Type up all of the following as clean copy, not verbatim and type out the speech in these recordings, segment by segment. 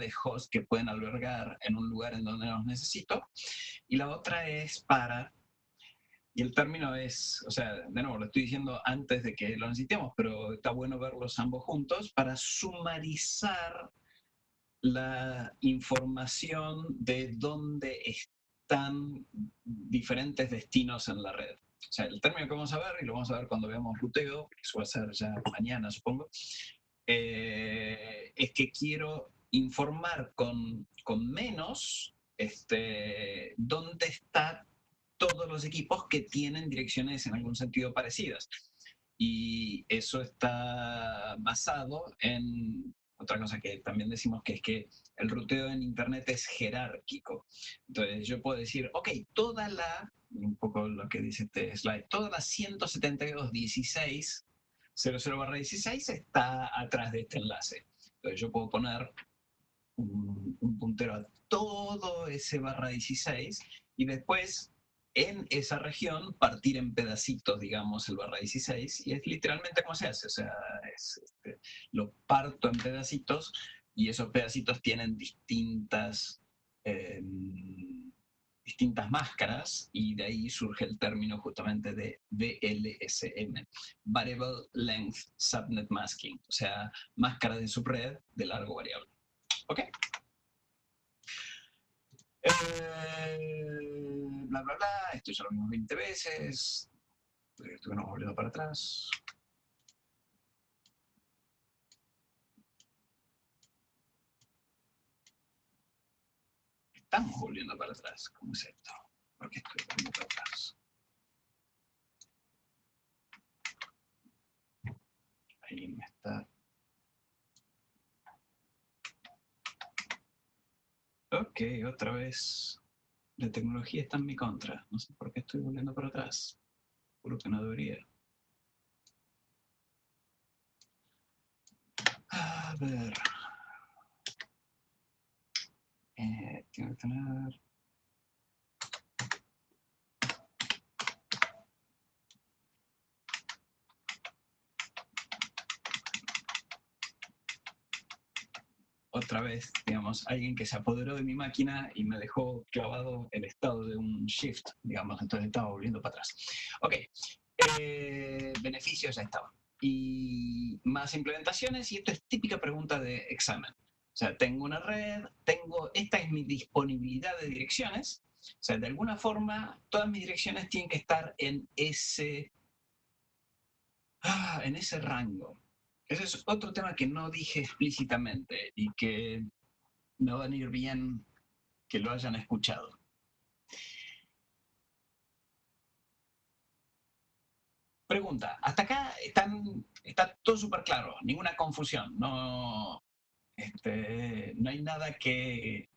de hosts que pueden albergar en un lugar en donde los necesito. Y la otra es para, y el término es, o sea, de nuevo, lo estoy diciendo antes de que lo necesitemos, pero está bueno verlos ambos juntos, para sumarizar la información de dónde están diferentes destinos en la red. O sea, el término que vamos a ver, y lo vamos a ver cuando veamos ruteo, que eso va a ser ya mañana, supongo, es que quiero informar con menos dónde están todos los equipos que tienen direcciones en algún sentido parecidas. Y eso está basado en otra cosa que también decimos, que es que el ruteo en Internet es jerárquico. Entonces yo puedo decir, ok, un poco lo que dice este slide, toda la 172.16.00/16 está atrás de este enlace. Entonces yo puedo poner un puntero a todo ese /16 y después en esa región partir en pedacitos, digamos, el /16, y es literalmente como se hace, o sea, lo parto en pedacitos y esos pedacitos tienen distintas máscaras, y de ahí surge el término justamente de VLSM, Variable Length Subnet Masking, o sea, máscara de subred de largo variable. ¿Ok? Bla, bla, bla. Esto ya lo vimos 20 veces. Estuvimos volviendo para atrás. Estamos volviendo para atrás. ¿Cómo es esto? ¿Por qué estoy volviendo para atrás? Ahí me está. Ok, otra vez. La tecnología está en mi contra. No sé por qué estoy volviendo para atrás. Juro que no debería. A ver. Tengo que tener... Otra vez, digamos, alguien que se apoderó de mi máquina y me dejó clavado el estado de un shift, digamos, entonces estaba volviendo para atrás. Ok, beneficios ya estaban. Y más implementaciones, y esto es típica pregunta de examen. O sea, tengo una red, esta es mi disponibilidad de direcciones, o sea, de alguna forma, todas mis direcciones tienen que estar en ese rango. Ese es otro tema que no dije explícitamente y que me va a venir bien que lo hayan escuchado. Pregunta, hasta acá está todo súper claro, ninguna confusión, no hay nada que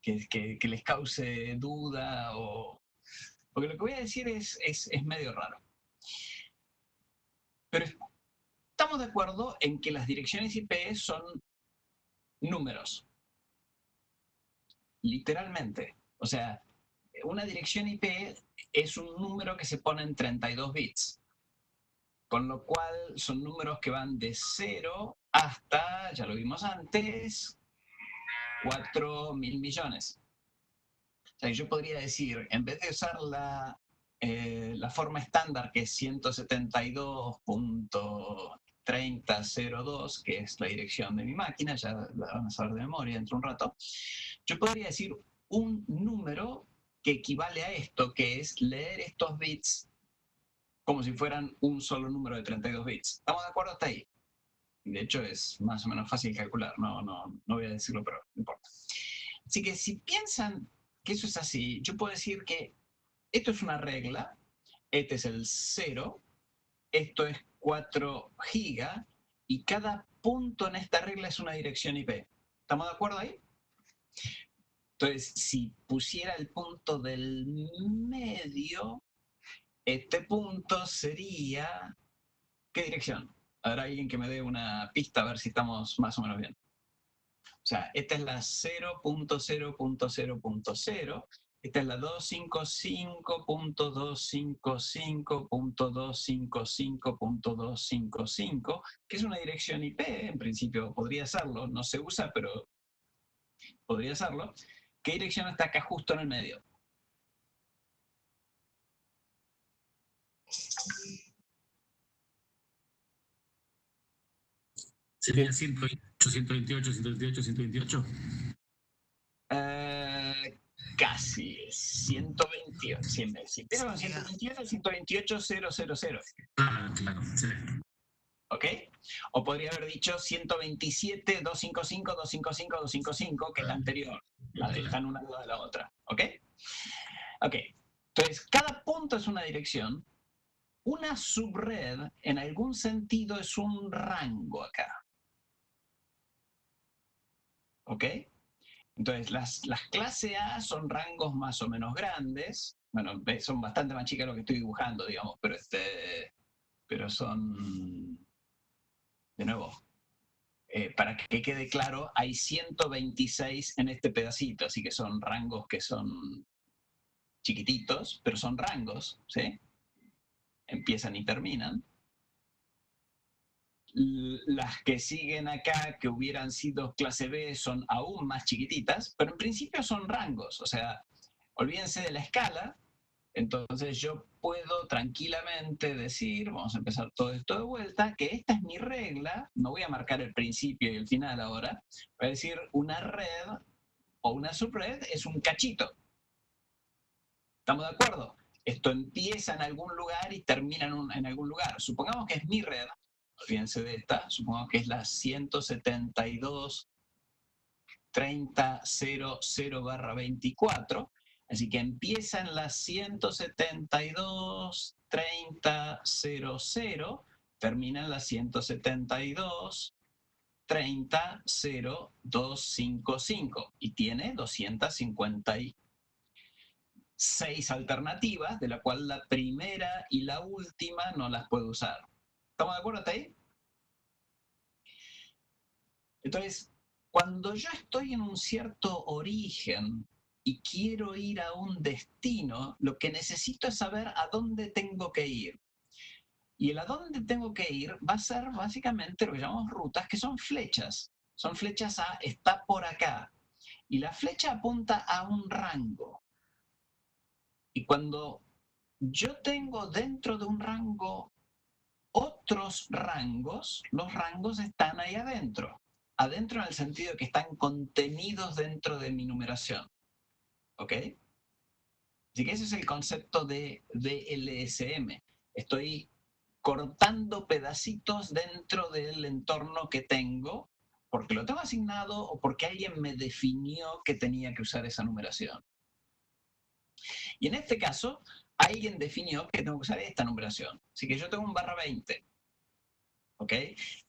les cause duda, porque lo que voy a decir es medio raro. Pero estamos de acuerdo en que las direcciones IP son números, literalmente. O sea, una dirección IP es un número que se pone en 32 bits. Con lo cual son números que van de 0 hasta, ya lo vimos antes, 4.000 millones. O sea, yo podría decir, en vez de usar la forma estándar, que es 172.30.02, que es la dirección de mi máquina, ya la vamos a ver de memoria dentro de un rato, yo podría decir un número que equivale a esto, que es leer estos bits como si fueran un solo número de 32 bits. ¿Estamos de acuerdo hasta ahí? De hecho, es más o menos fácil calcular. No voy a decirlo, pero no importa. Así que si piensan que eso es así, yo puedo decir que esto es una regla, este es el 0, esto es 4 gigas, y cada punto en esta regla es una dirección IP. ¿Estamos de acuerdo ahí? Entonces, si pusiera el punto del medio, este punto sería... ¿Qué dirección? ¿Habrá alguien que me dé una pista a ver si estamos más o menos bien? O sea, esta es la 0.0.0.0, esta es la 255.255.255.255, que es una dirección IP, en principio podría serlo, no se usa, pero podría hacerlo. ¿Qué dirección está acá justo en el medio? Sería 128, 128, 128, 128. Casi, 128. Si empieza con 128, 128, 000. Claro, claro, sí. ¿Ok? O podría haber dicho 127, 255, 255, 255, que es la anterior. Están una al lado de la otra. ¿Ok? Ok. Entonces, cada punto es una dirección. Una subred, en algún sentido, es un rango acá. ¿Ok? Entonces, las clase A son rangos más o menos grandes. Bueno, son bastante más chicas lo que estoy dibujando, digamos, pero son, de nuevo, para que quede claro, hay 126 en este pedacito, así que son rangos que son chiquititos, pero son rangos, ¿sí? Empiezan y terminan. Las que siguen acá, que hubieran sido clase B, son aún más chiquititas, pero en principio son rangos, o sea, olvídense de la escala. Entonces yo puedo tranquilamente decir, vamos a empezar todo esto de vuelta, que esta es mi regla, no voy a marcar el principio y el final ahora, voy a decir una red o una subred es un cachito. ¿Estamos de acuerdo? Esto empieza en algún lugar y termina en algún lugar. Supongamos que es mi red, olvídense de esta, supongamos que es la 172.30.00/24, así que empieza en la 172.30.00, termina en la 172.30.0255 y tiene 256 alternativas, de la cual la primera y la última no las puedo usar. ¿Estamos de acuerdo hasta ahí? Entonces, cuando yo estoy en un cierto origen y quiero ir a un destino, lo que necesito es saber a dónde tengo que ir. Y el a dónde tengo que ir va a ser básicamente lo que llamamos rutas, que son flechas. Son flechas a está por acá. Y la flecha apunta a un rango. Y cuando yo tengo dentro de un rango otros rangos, los rangos están ahí adentro. Adentro en el sentido de que están contenidos dentro de mi numeración. ¿Ok? Así que ese es el concepto de LSM. Estoy cortando pedacitos dentro del entorno que tengo porque lo tengo asignado o porque alguien me definió que tenía que usar esa numeración. Y en este caso, alguien definió que tengo que usar esta numeración. Así que yo tengo un /20. ¿Ok?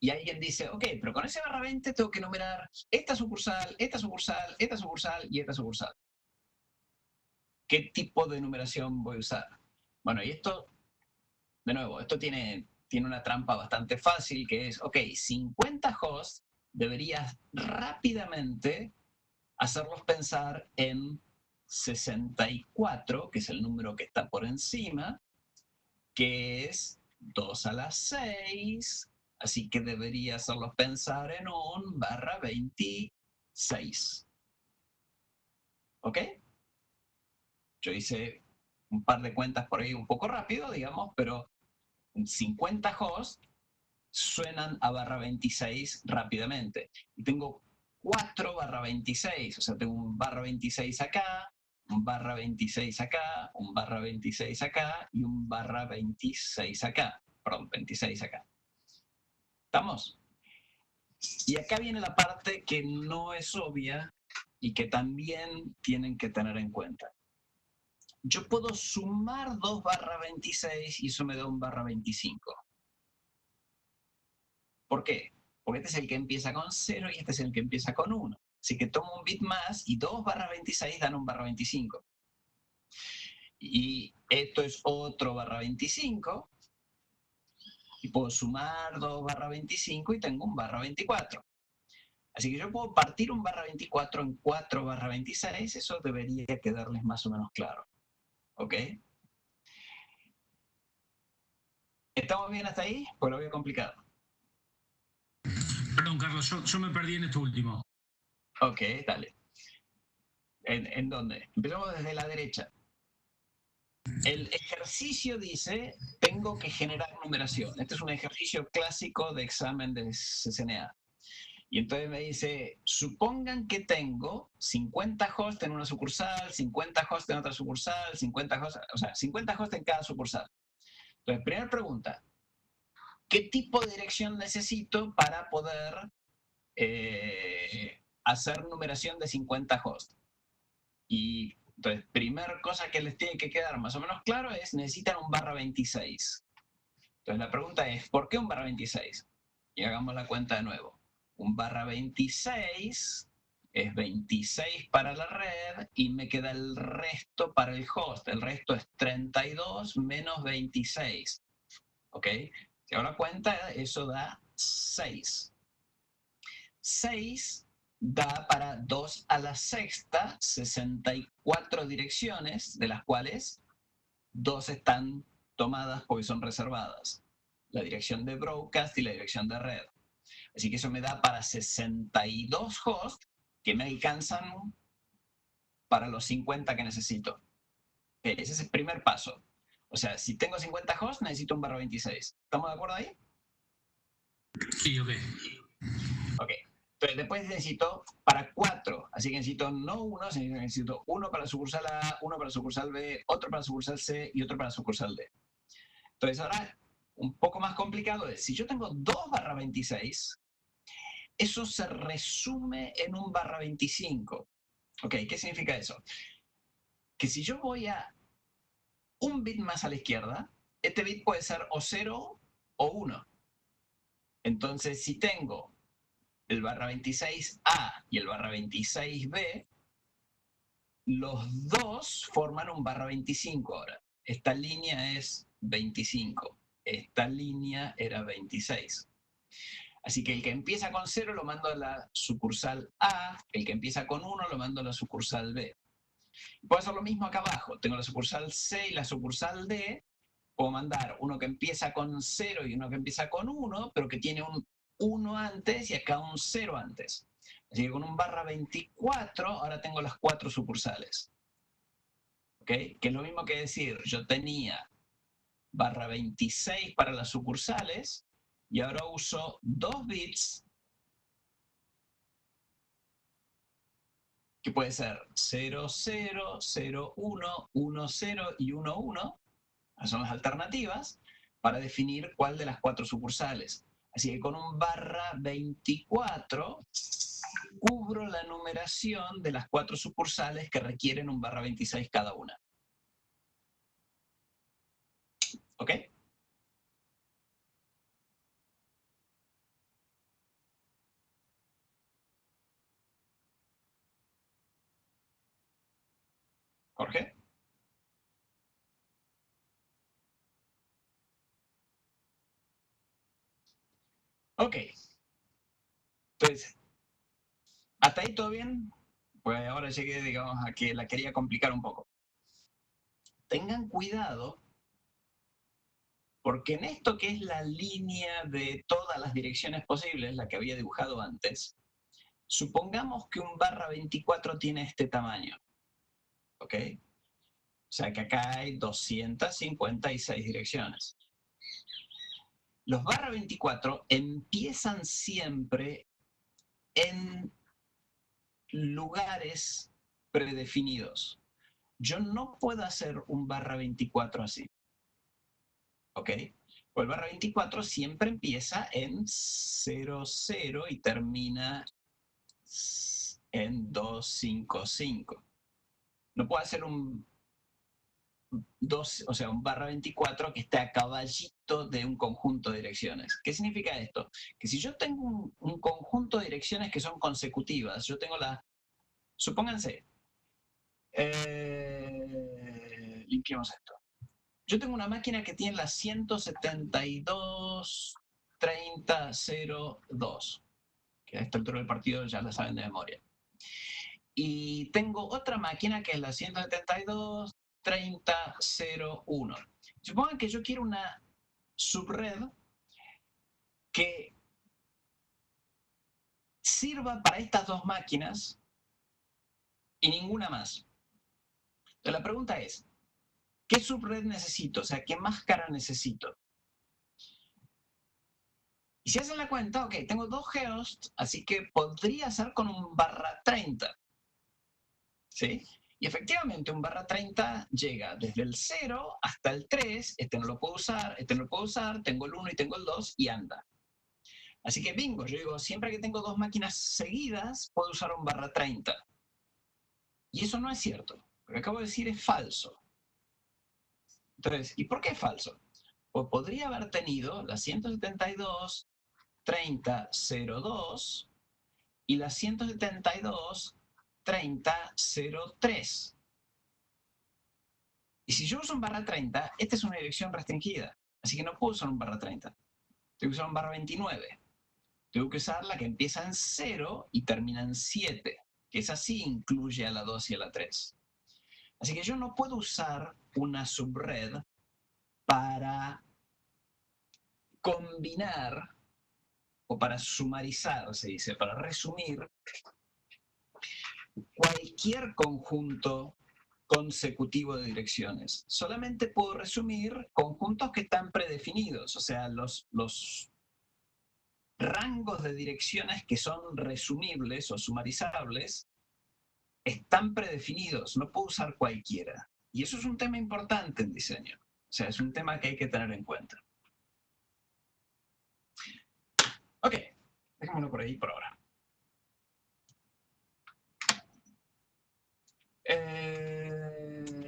Y alguien dice, ok, pero con ese /20 tengo que numerar esta sucursal, esta sucursal, esta sucursal y esta sucursal. ¿Qué tipo de numeración voy a usar? Bueno, y esto, de nuevo, esto tiene una trampa bastante fácil, que es, ok, 50 hosts deberías rápidamente hacerlos pensar en 64, que es el número que está por encima, que es 2 a la 6, así que debería hacerlos pensar en un /26. ¿Ok? Yo hice un par de cuentas por ahí un poco rápido, digamos, pero 50 hosts suenan a /26 rápidamente. Y tengo 4 /26, o sea, tengo un /26 acá, un /26 acá, un /26 acá y un /26 acá. Perdón, 26 acá. ¿Estamos? Y acá viene la parte que no es obvia y que también tienen que tener en cuenta. Yo puedo sumar 2 /26 y eso me da un /25. ¿Por qué? Porque este es el que empieza con 0 y este es el que empieza con 1. Así que tomo un bit más y 2 /26 dan un /25. Y esto es otro /25. Y puedo sumar 2 /25 y tengo un /24. Así que yo puedo partir un /24 en 4 /26. Eso debería quedarles más o menos claro. ¿Ok? ¿Estamos bien hasta ahí? Pues lo voy a complicar. Perdón, Carlos, yo me perdí en esto último. Ok, dale. ¿En dónde? Empezamos desde la derecha. El ejercicio dice, tengo que generar numeración. Este es un ejercicio clásico de examen de CCNA. Y entonces me dice, supongan que tengo 50 hosts en una sucursal, 50 hosts en otra sucursal, 50 hosts, o sea, 50 hosts en cada sucursal. Entonces, primera pregunta, ¿qué tipo de dirección necesito para poder hacer numeración de 50 hosts? Y entonces, primera cosa que les tiene que quedar más o menos claro es, necesitan un /26. Entonces, la pregunta es, ¿por qué un /26? Y hagamos la cuenta de nuevo. Un /26 es 26 para la red y me queda el resto para el host. El resto es 32 menos 26. ¿Ok? Si hago la cuenta, eso da 6. 6 da para 2 a la sexta, 64 direcciones, de las cuales 2 están tomadas porque son reservadas. La dirección de broadcast y la dirección de red. Así que eso me da para 62 hosts que me alcanzan para los 50 que necesito. Ese es el primer paso. O sea, si tengo 50 hosts, necesito un /26. ¿Estamos de acuerdo ahí? Sí, ok. Ok. Entonces, después necesito para 4. Así que necesito no 1, sino que necesito 1 para sucursal A, 1 para sucursal B, otro para sucursal C y otro para sucursal D. Entonces, ahora, un poco más complicado es, si yo tengo 2 /26, eso se resume en un /25. Ok, ¿qué significa eso? Que si yo voy a un bit más a la izquierda, este bit puede ser o 0 o 1. Entonces, si tengo el /26A y el /26B, los dos forman un /25 ahora. Esta línea es 25. Esta línea era 26. Así que el que empieza con 0 lo mando a la sucursal A, el que empieza con 1 lo mando a la sucursal B. Puedo hacer lo mismo acá abajo. Tengo la sucursal C y la sucursal D. Puedo mandar uno que empieza con 0 y uno que empieza con 1, pero que tiene un 1 antes y acá un 0 antes. Así que con un /24 ahora tengo las 4 sucursales. ¿Ok? Que es lo mismo que decir, yo tenía /26 para las sucursales y ahora uso 2 bits que puede ser 0, 0, 0, 1, 1, 0 y 1, 1. Esas son las alternativas para definir cuál de las 4 sucursales. Así que con un /24 cubro la numeración de las 4 sucursales que requieren un /26 cada una. ¿Ok? ¿Jorge? Ok. Entonces, ¿hasta ahí todo bien? Pues ahora llegué, digamos, a que la quería complicar un poco. Tengan cuidado, porque en esto que es la línea de todas las direcciones posibles, la que había dibujado antes, supongamos que un /24 tiene este tamaño. ¿Ok? O sea que acá hay 256 direcciones. Los /24 empiezan siempre en lugares predefinidos. Yo no puedo hacer un /24 así. ¿Ok? Pues el /24 siempre empieza en 00 y termina en 255. No puedo hacer un un /24 que esté a caballito de un conjunto de direcciones. ¿Qué significa esto? Que si yo tengo un conjunto de direcciones que son consecutivas, yo tengo supónganse, limpiemos esto. Yo tengo una máquina que tiene la 172.30.02, que a esta altura del partido ya la saben de memoria. Y tengo otra máquina que es la 172.30.01. Supongan que yo quiero una subred que sirva para estas dos máquinas y ninguna más. Entonces la pregunta es, ¿qué subred necesito? O sea, ¿qué máscara necesito? Y si hacen la cuenta, ok, tengo 2 geosts, así que podría ser con un /30. ¿Sí? Y efectivamente un /30 llega desde el 0 hasta el 3, este no lo puedo usar, este no lo puedo usar, tengo el 1 y tengo el 2 y anda. Así que bingo, yo digo, siempre que tengo 2 máquinas seguidas, puedo usar un /30. Y eso no es cierto. Lo que acabo de decir es falso. Entonces, ¿y por qué es falso? Pues podría haber tenido la 172.30.02 y la 172.30.03. Y si yo uso un /30, esta es una dirección restringida. Así que no puedo usar un /30. Tengo que usar un /29. Tengo que usar la que empieza en 0 y termina en 7, que esa sí incluye a la 2 y a la 3. Así que yo no puedo usar una subred para combinar o para sumarizar, se dice, para resumir cualquier conjunto consecutivo de direcciones. Solamente puedo resumir conjuntos que están predefinidos, o sea, los rangos de direcciones que son resumibles o sumarizables están predefinidos, no puedo usar cualquiera. Y eso es un tema importante en diseño, o sea, es un tema que hay que tener en cuenta. Ok, dejémoslo por ahí por ahora.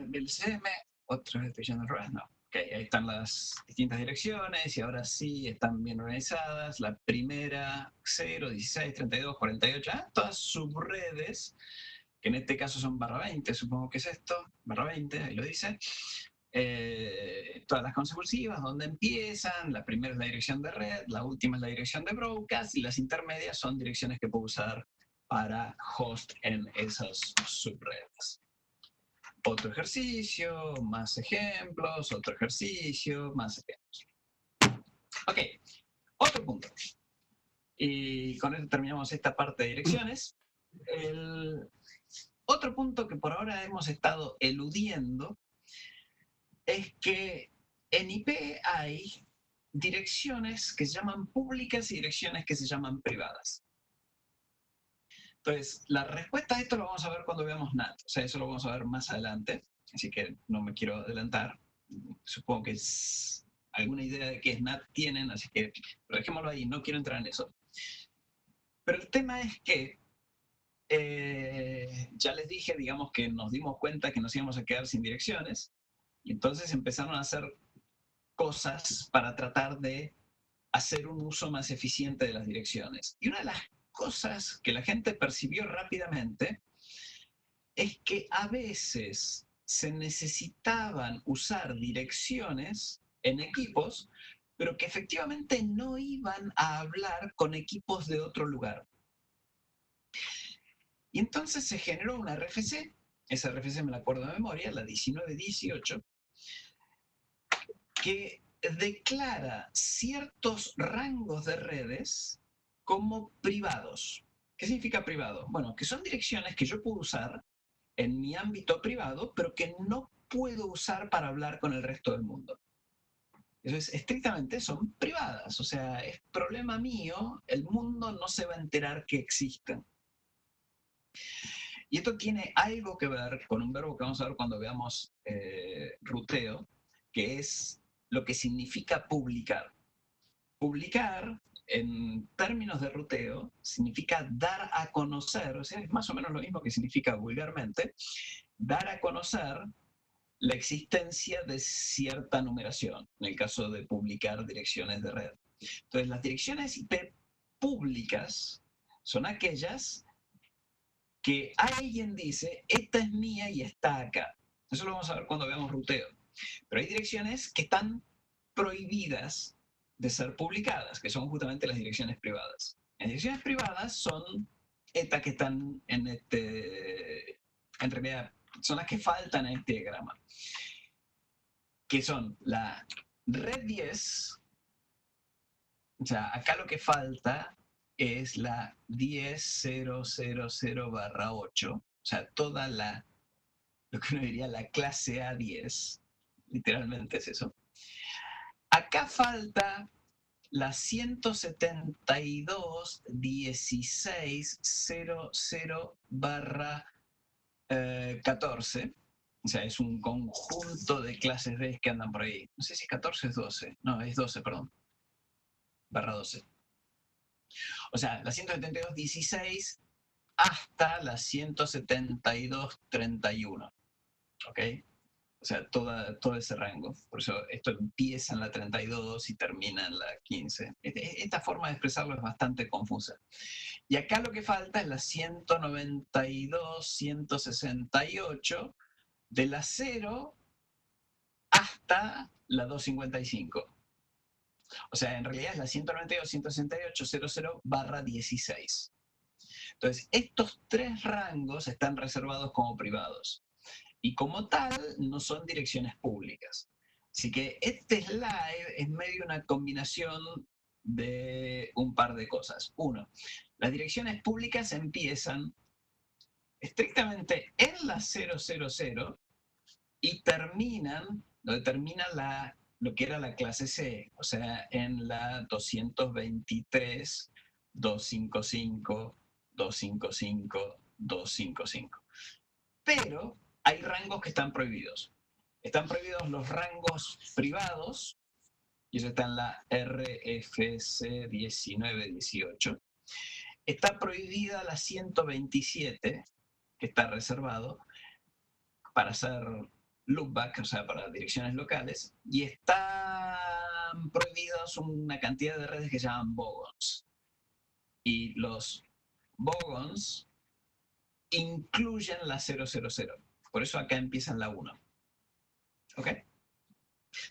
BLCM, otra vez estoy yendo al revés, no. Ok, ahí están las distintas direcciones y ahora sí están bien organizadas. La primera, 0, 16, 32, 48, todas subredes, que en este caso son /20, supongo que es esto, /20, ahí lo dice. Todas las consecutivas, donde empiezan, la primera es la dirección de red, la última es la dirección de broadcast y las intermedias son direcciones que puedo usar para host en esas subredes. Otro ejercicio, más ejemplos, otro ejercicio, más ejemplos. Ok, otro punto. Y con esto terminamos esta parte de direcciones. El otro punto que por ahora hemos estado eludiendo es que en IP hay direcciones que se llaman públicas y direcciones que se llaman privadas. Entonces, la respuesta a esto lo vamos a ver cuando veamos NAT. O sea, eso lo vamos a ver más adelante, así que no me quiero adelantar. Supongo que alguna idea de qué es NAT tienen, así que dejémoslo ahí, no quiero entrar en eso. Pero el tema es que ya les dije, digamos que nos dimos cuenta que nos íbamos a quedar sin direcciones, y entonces empezaron a hacer cosas para tratar de hacer un uso más eficiente de las direcciones. Y una de las cosas que la gente percibió rápidamente es que a veces se necesitaban usar direcciones en equipos, pero que efectivamente no iban a hablar con equipos de otro lugar. Y entonces se generó una RFC, esa RFC me la acuerdo de memoria, la 1918, que declara ciertos rangos de redes como privados. ¿Qué significa privado? Bueno, que son direcciones que yo puedo usar en mi ámbito privado, pero que no puedo usar para hablar con el resto del mundo. Eso es, estrictamente son privadas, o sea, es problema mío, el mundo no se va a enterar que existen. Y esto tiene algo que ver con un verbo que vamos a ver cuando veamos ruteo, que es lo que significa publicar. Publicar, en términos de ruteo, significa dar a conocer, o sea, es más o menos lo mismo que significa vulgarmente, dar a conocer la existencia de cierta numeración, en el caso de publicar direcciones de red. Entonces, las direcciones IP públicas son aquellas que alguien dice, esta es mía y está acá. Eso lo vamos a ver cuando veamos ruteo. Pero hay direcciones que están prohibidas de ser publicadas, que son justamente las direcciones privadas. Las direcciones privadas son estas que están en en realidad son las que faltan en este diagrama, que son la red 10, o sea, acá lo que falta es la 10.000/8, O sea, toda lo que uno diría la clase A10, literalmente es eso. Acá falta la 172.16.00/14. O sea, es un conjunto de clases B que andan por ahí. No sé si 14 es 12. No, es 12, perdón. /12. O sea, la 172.16 hasta la 172.31. ¿Ok? O sea, todo ese rango. Por eso esto empieza en la 32 y termina en la 15. Esta forma de expresarlo es bastante confusa. Y acá lo que falta es la 192.168 de la 0 hasta la 255. O sea, en realidad es la 192.168.00/16. Entonces, estos tres rangos están reservados como privados. Y como tal, no son direcciones públicas. Así que este slide es medio una combinación de un par de cosas. Uno, las direcciones públicas empiezan estrictamente en la 000 y terminan, donde termina lo que era la clase C, o sea, en la 223, 255, 255, 255. Pero hay rangos que están prohibidos. Están prohibidos los rangos privados, y eso está en la RFC 1918. Está prohibida la 127, que está reservado para hacer loopback, o sea, para direcciones locales, y están prohibidas una cantidad de redes que se llaman bogons. Y los bogons incluyen la 000. Por eso acá empieza en la 1. ¿Ok?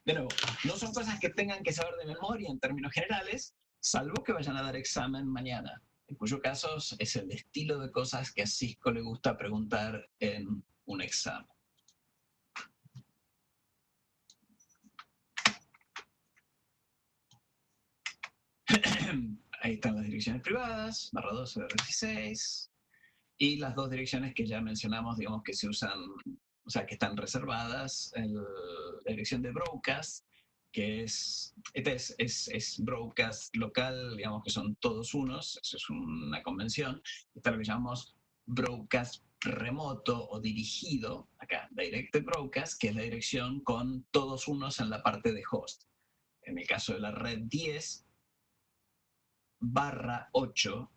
De nuevo, no son cosas que tengan que saber de memoria en términos generales, salvo que vayan a dar examen mañana, en cuyo caso es el estilo de cosas que a Cisco le gusta preguntar en un examen. Ahí están las direcciones privadas, /12 de 16, y las dos direcciones que ya mencionamos, digamos que se usan, o sea, que están reservadas, la dirección de broadcast, que es broadcast local, digamos que son todos unos, eso es una convención. Está lo que llamamos broadcast remoto o dirigido, acá, directed broadcast, que es la dirección con todos unos en la parte de host. En el caso de la red 10/8,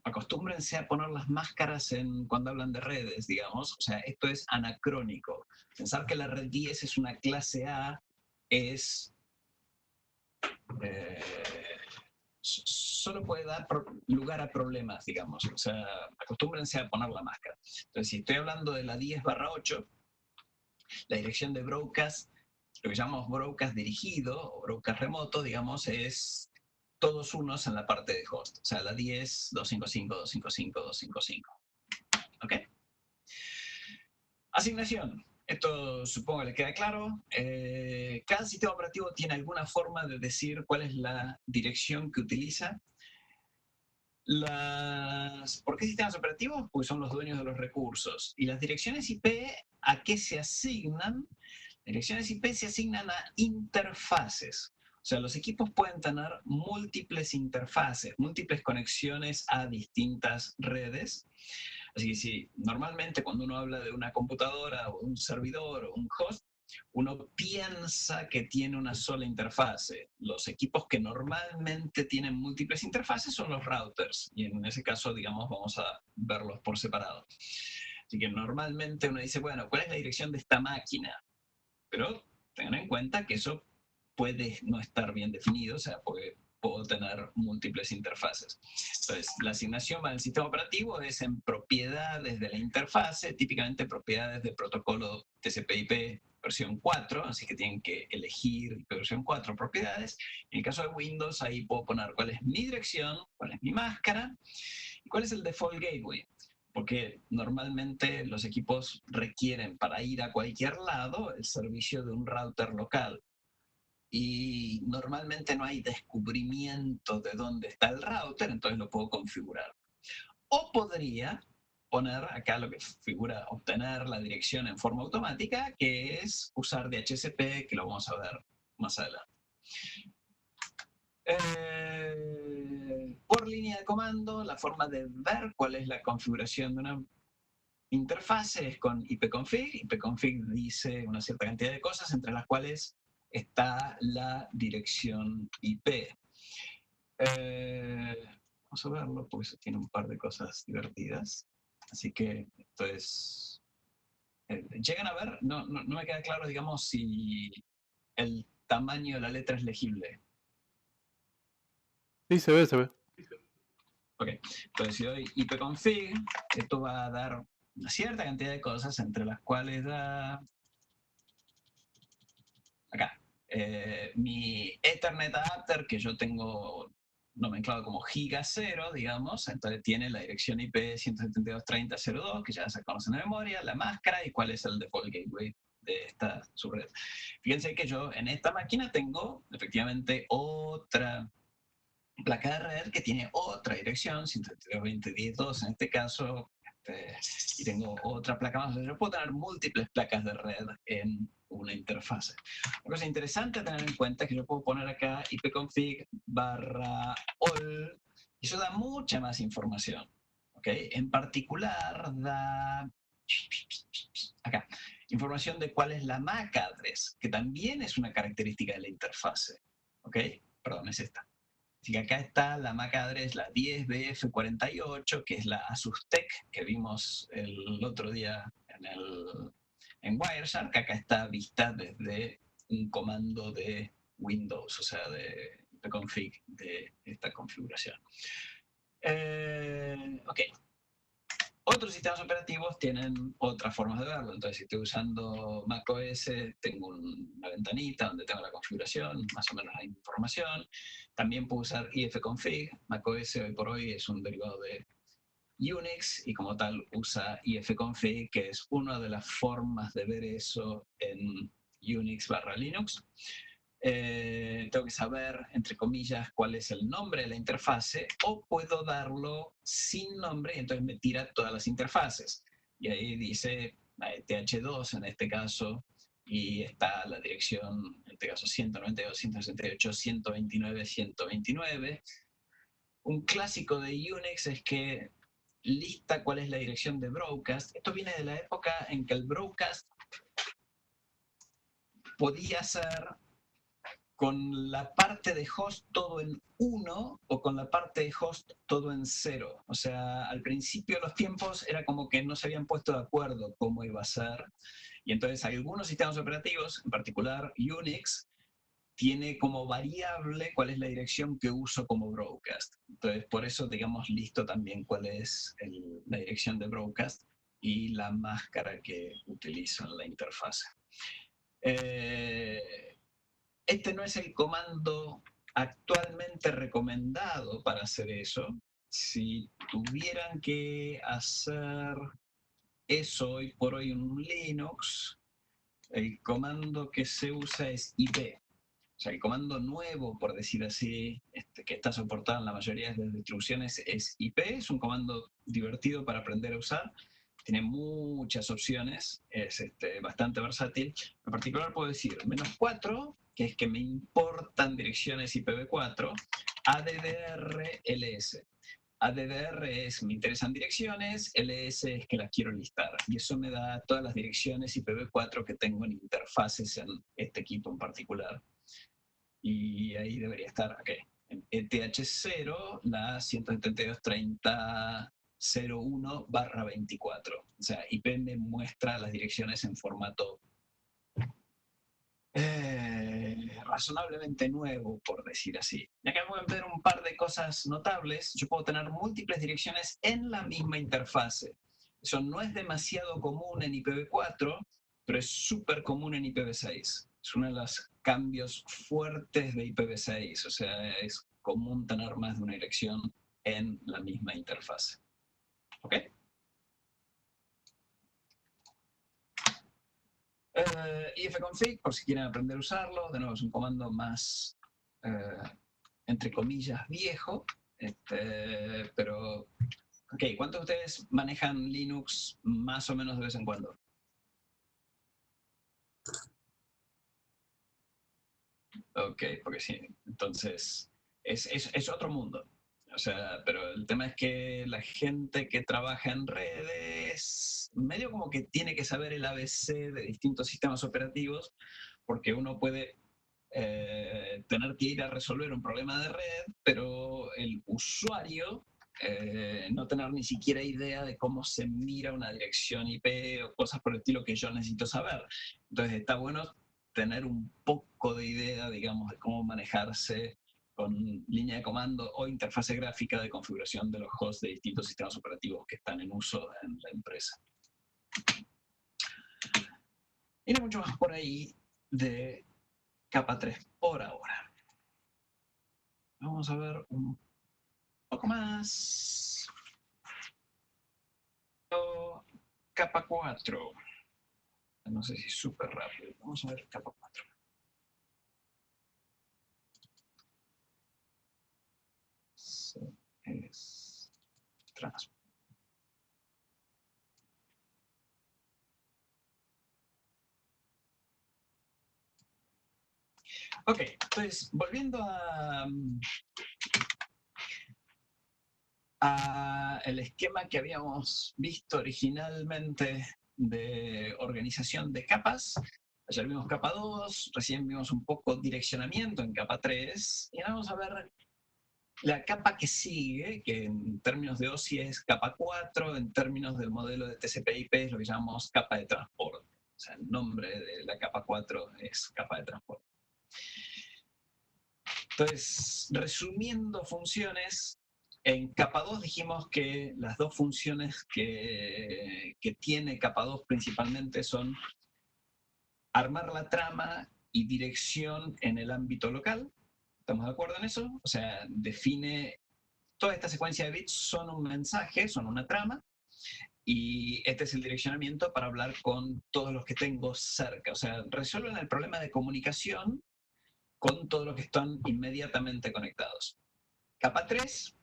acostúmbrense a poner las máscaras cuando hablan de redes, digamos. O sea, esto es anacrónico. Pensar que la red 10 es una clase A es... solo puede dar lugar a problemas, digamos. O sea, acostúmbrense a poner la máscara. Entonces, si estoy hablando de la 10/8, la dirección de broadcast, lo que llamamos broadcast dirigido o broadcast remoto, digamos, es todos unos en la parte de host. O sea, la 10, 255, 255, 255. ¿Ok? Asignación. Esto supongo que les queda claro. Cada sistema operativo tiene alguna forma de decir cuál es la dirección que utiliza. ¿Por qué sistemas operativos? Porque son los dueños de los recursos. Y las direcciones IP, ¿a qué se asignan? Las direcciones IP se asignan a interfaces. O sea, los equipos pueden tener múltiples interfaces, múltiples conexiones a distintas redes. Así que si normalmente cuando uno habla de una computadora o un servidor o un host, uno piensa que tiene una sola interfase. Los equipos que normalmente tienen múltiples interfaces son los routers, y en ese caso, digamos, vamos a verlos por separado. Así que normalmente uno dice, bueno, ¿cuál es la dirección de esta máquina? Pero tengan en cuenta que eso puede no estar bien definido, o sea, puedo tener múltiples interfaces. Entonces, la asignación para el sistema operativo es en propiedades de la interfase, típicamente propiedades de protocolo TCP/IP versión 4, así que tienen que elegir versión 4 propiedades. En el caso de Windows, ahí puedo poner cuál es mi dirección, cuál es mi máscara y cuál es el default gateway. Porque normalmente los equipos requieren para ir a cualquier lado el servicio de un router local. Y normalmente no hay descubrimiento de dónde está el router, entonces lo puedo configurar. O podría poner acá lo que figura obtener la dirección en forma automática, que es usar DHCP, que lo vamos a ver más adelante. Por línea de comando, la forma de ver cuál es la configuración de una interfase es con ipconfig. Ipconfig dice una cierta cantidad de cosas, entre las cuales está la dirección IP. Vamos a verlo porque eso tiene un par de cosas divertidas. Así que esto es... llegan a ver, no me queda claro, digamos, si el tamaño de la letra es legible. Sí, se ve, se ve. Ok, entonces si doy ipconfig, esto va a dar una cierta cantidad de cosas, entre las cuales da... Acá, mi Ethernet adapter, que yo tengo nomenclado como giga 0, digamos, entonces tiene la dirección IP 172.30.02, que ya se conoce en memoria, la máscara y cuál es el default gateway de esta subred. Fíjense que yo en esta máquina tengo efectivamente otra placa de red que tiene otra dirección, 172.20.10.2 en este caso, y tengo otra placa más. O sea, yo puedo tener múltiples placas de red en una interfase. Una cosa interesante a tener en cuenta es que yo puedo poner acá ipconfig /all y eso da mucha más información. ¿Okay? En particular da acá información de cuál es la MAC address, que también es una característica de la interfase. ¿Ok? Perdón, es esta. Así que acá está la MAC address, la 10BF48, que es la ASUSTeC que vimos el otro día en Wireshark. Acá está vista desde un comando de Windows, o sea, de ipconfig de esta configuración. Ok. Otros sistemas operativos tienen otras formas de verlo. Entonces, si estoy usando macOS, tengo una ventanita donde tengo la configuración, más o menos la información. También puedo usar ifconfig. macOS hoy por hoy es un derivado de Unix y como tal usa ifconfig, que es una de las formas de ver eso en Unix/Linux. Tengo que saber, entre comillas, cuál es el nombre de la interfase, o puedo darlo sin nombre y entonces me tira todas las interfaces. Y ahí dice TH2 en este caso, y está la dirección, en este caso 192, 168, 129, 129. Un clásico de Unix es que lista cuál es la dirección de broadcast. Esto viene de la época en que el broadcast podía ser con la parte de host todo en 1 o con la parte de host todo en 0. O sea, al principio de los tiempos era como que no se habían puesto de acuerdo cómo iba a ser. Y entonces algunos sistemas operativos, en particular Unix, tiene como variable cuál es la dirección que uso como broadcast. Entonces, por eso, digamos, listo también cuál es la dirección de broadcast y la máscara que utilizo en la interfase. Este no es el comando actualmente recomendado para hacer eso. Si tuvieran que hacer eso hoy por hoy en un Linux, el comando que se usa es IP. O sea, el comando nuevo, por decir así, que está soportado en la mayoría de las distribuciones es IP. Es un comando divertido para aprender a usar. Tiene muchas opciones, es bastante versátil. En particular puedo decir -4, que es que me importan direcciones IPv4, ADDR, LS. ADDR es me interesan direcciones, LS es que las quiero listar. Y eso me da todas las direcciones IPv4 que tengo en interfaces en este equipo en particular. Y ahí debería estar, ok, en ETH0, la 172.30.01/24. O sea, IP me muestra las direcciones en formato razonablemente nuevo, por decir así. Y acá pueden ver un par de cosas notables. Yo puedo tener múltiples direcciones en la misma interfase. Eso no es demasiado común en IPv4, pero es súper común en IPv6. Es uno de los cambios fuertes de IPv6. O sea, es común tener más de una dirección en la misma interfase. ¿Ok? ifconfig, por si quieren aprender a usarlo, de nuevo es un comando más, entre comillas, viejo, pero Ok, ¿cuántos de ustedes manejan Linux más o menos de vez en cuando? Ok, porque sí, entonces es otro mundo. O sea, pero el tema es que la gente que trabaja en redes, medio como que tiene que saber el ABC de distintos sistemas operativos, porque uno puede tener que ir a resolver un problema de red, pero el usuario no tener ni siquiera idea de cómo se mira una dirección IP o cosas por el estilo que yo necesito saber. Entonces está bueno tener un poco de idea, digamos, de cómo manejarse con línea de comando o interfase gráfica de configuración de los hosts de distintos sistemas operativos que están en uso en la empresa. Y no mucho más por ahí de capa 3 por ahora. Vamos a ver un poco más. Capa 4. No sé si es súper rápido. Vamos a ver capa 4. Es trans. Ok, entonces, volviendo a el esquema que habíamos visto originalmente de organización de capas. Ayer vimos capa 2, recién vimos un poco direccionamiento en capa 3, y ahora vamos a ver la capa que sigue, que en términos de OSI es capa 4, en términos del modelo de TCP/IP es lo que llamamos capa de transporte. O sea, el nombre de la capa 4 es capa de transporte. Entonces, resumiendo funciones, en capa 2 dijimos que las dos funciones que tiene capa 2 principalmente son armar la trama y dirección en el ámbito local. ¿Estamos de acuerdo en eso? O sea, define toda esta secuencia de bits son un mensaje, son una trama, y este es el direccionamiento para hablar con todos los que tengo cerca. O sea, resuelven el problema de comunicación con todos los que están inmediatamente conectados. Capa 3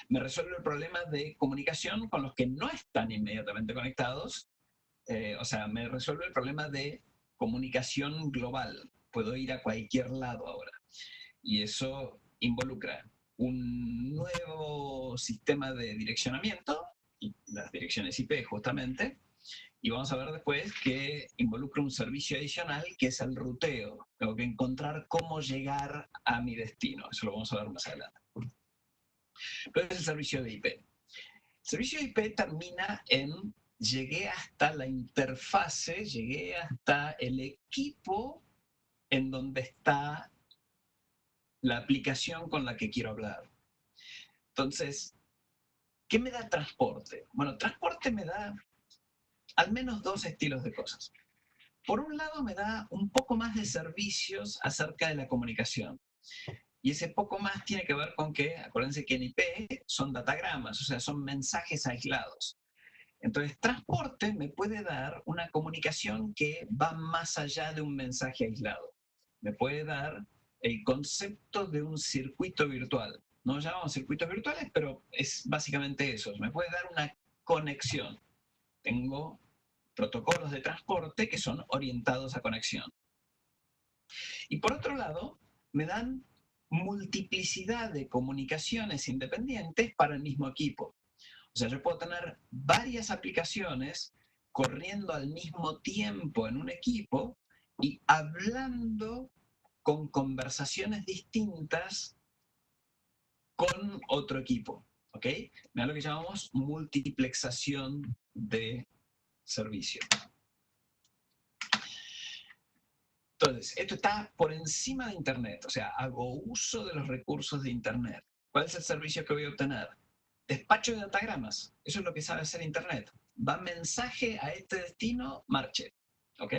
me resuelve el problema de comunicación con los que no están inmediatamente conectados. O sea, me resuelve el problema de comunicación global. Puedo ir a cualquier lado ahora. Y eso involucra un nuevo sistema de direccionamiento, las direcciones IP justamente, y vamos a ver después que involucra un servicio adicional que es el ruteo. Tengo que encontrar cómo llegar a mi destino. Eso lo vamos a ver más adelante. Pero es el servicio de IP. El servicio de IP termina en llegué hasta la interfase, llegué hasta el equipo en donde está la aplicación con la que quiero hablar. Entonces, ¿qué me da transporte? Bueno, transporte me da al menos dos estilos de cosas. Por un lado, me da un poco más de servicios acerca de la comunicación. Y ese poco más tiene que ver con que, acuérdense que en IP son datagramas, o sea, son mensajes aislados. Entonces, transporte me puede dar una comunicación que va más allá de un mensaje aislado. Me puede dar el concepto de un circuito virtual. No lo llamamos circuitos virtuales, pero es básicamente eso. Me puede dar una conexión. Tengo protocolos de transporte que son orientados a conexión. Y por otro lado, me dan multiplicidad de comunicaciones independientes para el mismo equipo. O sea, yo puedo tener varias aplicaciones corriendo al mismo tiempo en un equipo y hablando con conversaciones distintas con otro equipo. ¿Ok? Mira lo que llamamos multiplexación de servicio. Entonces, esto está por encima de Internet, o sea, hago uso de los recursos de Internet. ¿Cuál es el servicio que voy a obtener? Despacho de datagramas, eso es lo que sabe hacer Internet. Va mensaje a este destino, marche. ¿Ok?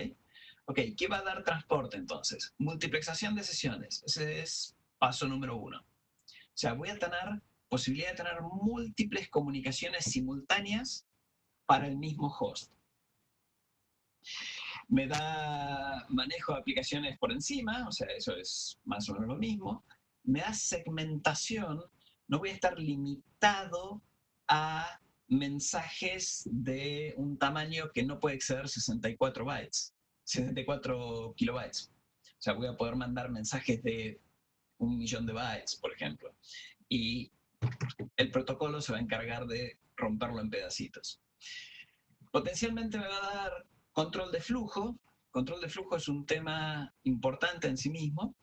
Ok, ¿qué va a dar transporte entonces? Multiplexación de sesiones, ese es paso número 1. O sea, voy a tener posibilidad de tener múltiples comunicaciones simultáneas para el mismo host. Me da manejo de aplicaciones por encima, o sea, eso es más o menos lo mismo. Me da segmentación, no voy a estar limitado a mensajes de un tamaño que no puede exceder 64 bytes, 64 kilobytes. O sea, voy a poder mandar mensajes de 1.000.000 de bytes, por ejemplo. Y el protocolo se va a encargar de romperlo en pedacitos. Potencialmente me va a dar control de flujo. Control de flujo es un tema importante en sí mismo.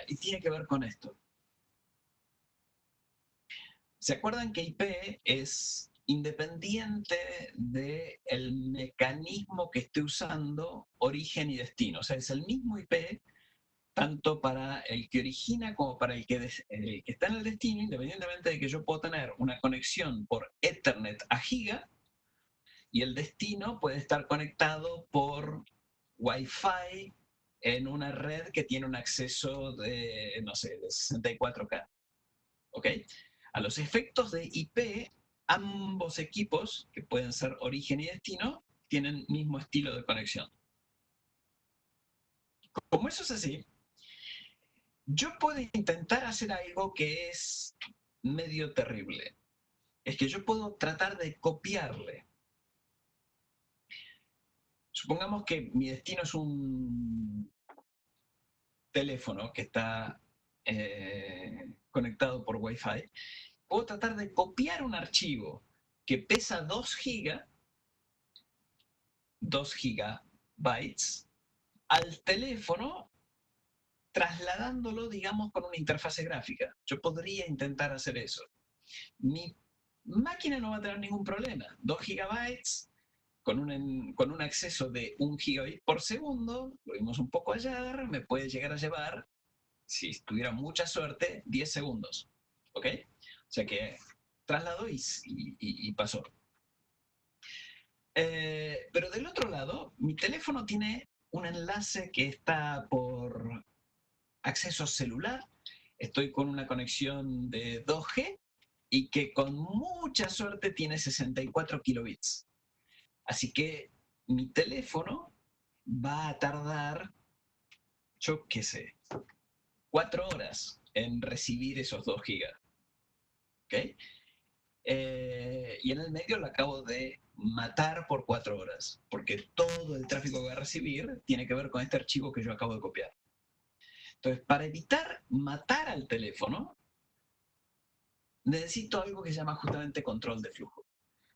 Y tiene que ver con esto. ¿Se acuerdan que IP es independiente del mecanismo que esté usando origen y destino? O sea, es el mismo IP tanto para el que origina como para el que está en el destino, independientemente de que yo puedo tener una conexión por Ethernet a giga y el destino puede estar conectado por Wi-Fi en una red que tiene un acceso de, no sé, de 64K. ¿Ok? A los efectos de IP, ambos equipos, que pueden ser origen y destino, tienen mismo estilo de conexión. Como eso es así, yo puedo intentar hacer algo que es medio terrible. Es que yo puedo tratar de copiarle. Supongamos que mi destino es un teléfono que está conectado por Wi-Fi. Puedo tratar de copiar un archivo que pesa 2 gigabytes al teléfono, trasladándolo, digamos, con una interfase gráfica. Yo podría intentar hacer eso. Mi máquina no va a tener ningún problema. 2 gigabytes con un acceso de 1 gigabit por segundo, lo vimos un poco ayer, me puede llegar a llevar, si tuviera mucha suerte, 10 segundos. ¿Ok? O sea que trasladó y pasó. Pero del otro lado, mi teléfono tiene un enlace que está por acceso celular. Estoy con una conexión de 2G y que con mucha suerte tiene 64 kilobits. Así que mi teléfono va a tardar, yo qué sé, 4 horas en recibir esos 2 gigas. ¿Ok? Y en el medio lo acabo de matar por 4 horas, porque todo el tráfico que va a recibir tiene que ver con este archivo que yo acabo de copiar. Entonces, para evitar matar al teléfono, necesito algo que se llama justamente control de flujo.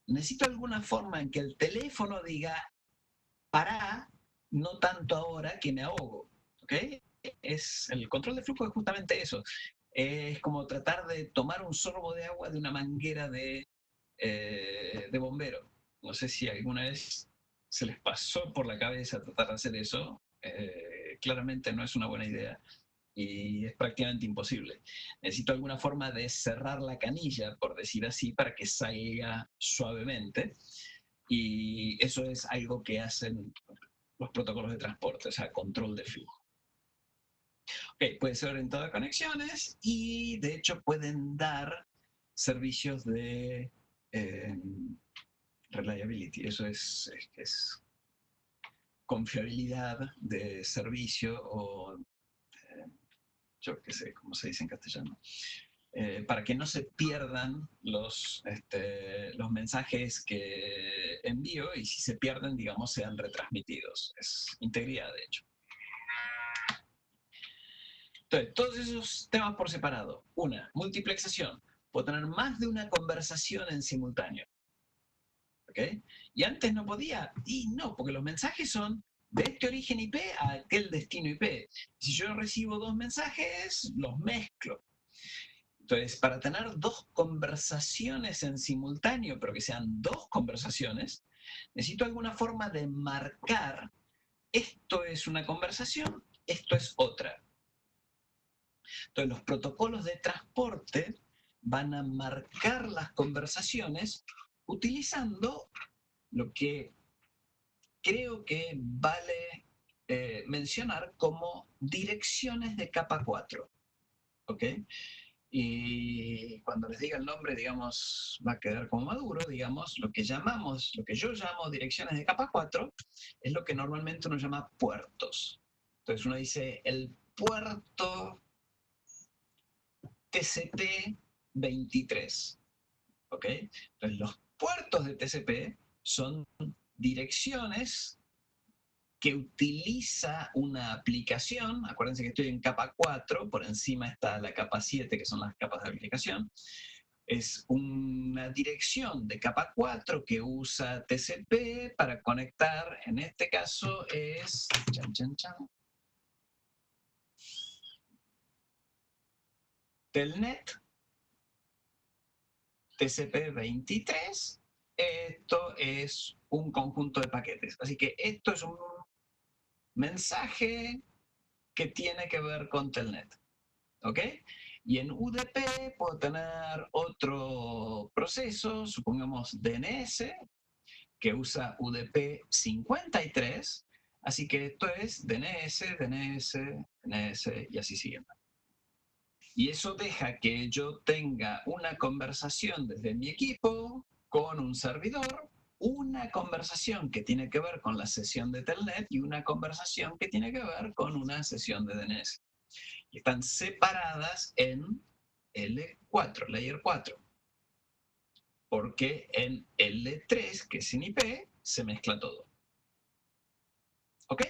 Necesito alguna forma en que el teléfono diga, pará, no tanto ahora que me ahogo. ¿Ok? El control de flujo es justamente eso. Es como tratar de tomar un sorbo de agua de una manguera de bombero. No sé si alguna vez se les pasó por la cabeza tratar de hacer eso. Claramente no es una buena idea y es prácticamente imposible. Necesito alguna forma de cerrar la canilla, por decir así, para que salga suavemente. Y eso es algo que hacen los protocolos de transporte, o sea, control de flujo. Ok, puede ser orientado a conexiones y de hecho pueden dar servicios de reliability, eso es confiabilidad de servicio o yo qué sé, cómo se dice en castellano, para que no se pierdan los mensajes que envío y si se pierden, digamos, sean retransmitidos. Es integridad, de hecho. Entonces, todos esos temas por separado. Una, multiplexación. Puedo tener más de una conversación en simultáneo. ¿Ok? Y antes no podía. Y no, porque los mensajes son de este origen IP a aquel destino IP. Si yo recibo 2 mensajes, los mezclo. Entonces, para tener 2 conversaciones en simultáneo, pero que sean 2 conversaciones, necesito alguna forma de marcar esto es una conversación, esto es otra. Entonces, los protocolos de transporte van a marcar las conversaciones utilizando lo que creo que vale mencionar como direcciones de capa 4. ¿Ok? Y cuando les diga el nombre, digamos, va a quedar como maduro, digamos, lo que yo llamo direcciones de capa 4, es lo que normalmente uno llama puertos. Entonces uno dice, el puerto TCP23. ¿Ok? Entonces, los puertos de TCP son direcciones que utiliza una aplicación. Acuérdense que estoy en capa 4, por encima está la capa 7, que son las capas de aplicación. Es una dirección de capa 4 que usa TCP para conectar, en este caso es Telnet TCP23. Esto es un conjunto de paquetes. Así que esto es un mensaje que tiene que ver con Telnet. ¿Ok? Y en UDP puedo tener otro proceso, supongamos DNS, que usa UDP 53. Así que esto es DNS, DNS, DNS y así siguiendo. Y eso deja que yo tenga una conversación desde mi equipo con un servidor, una conversación que tiene que ver con la sesión de Telnet y una conversación que tiene que ver con una sesión de DNS. Y están separadas en L4, Layer 4. Porque en L3, que es en IP, se mezcla todo. ¿Ok?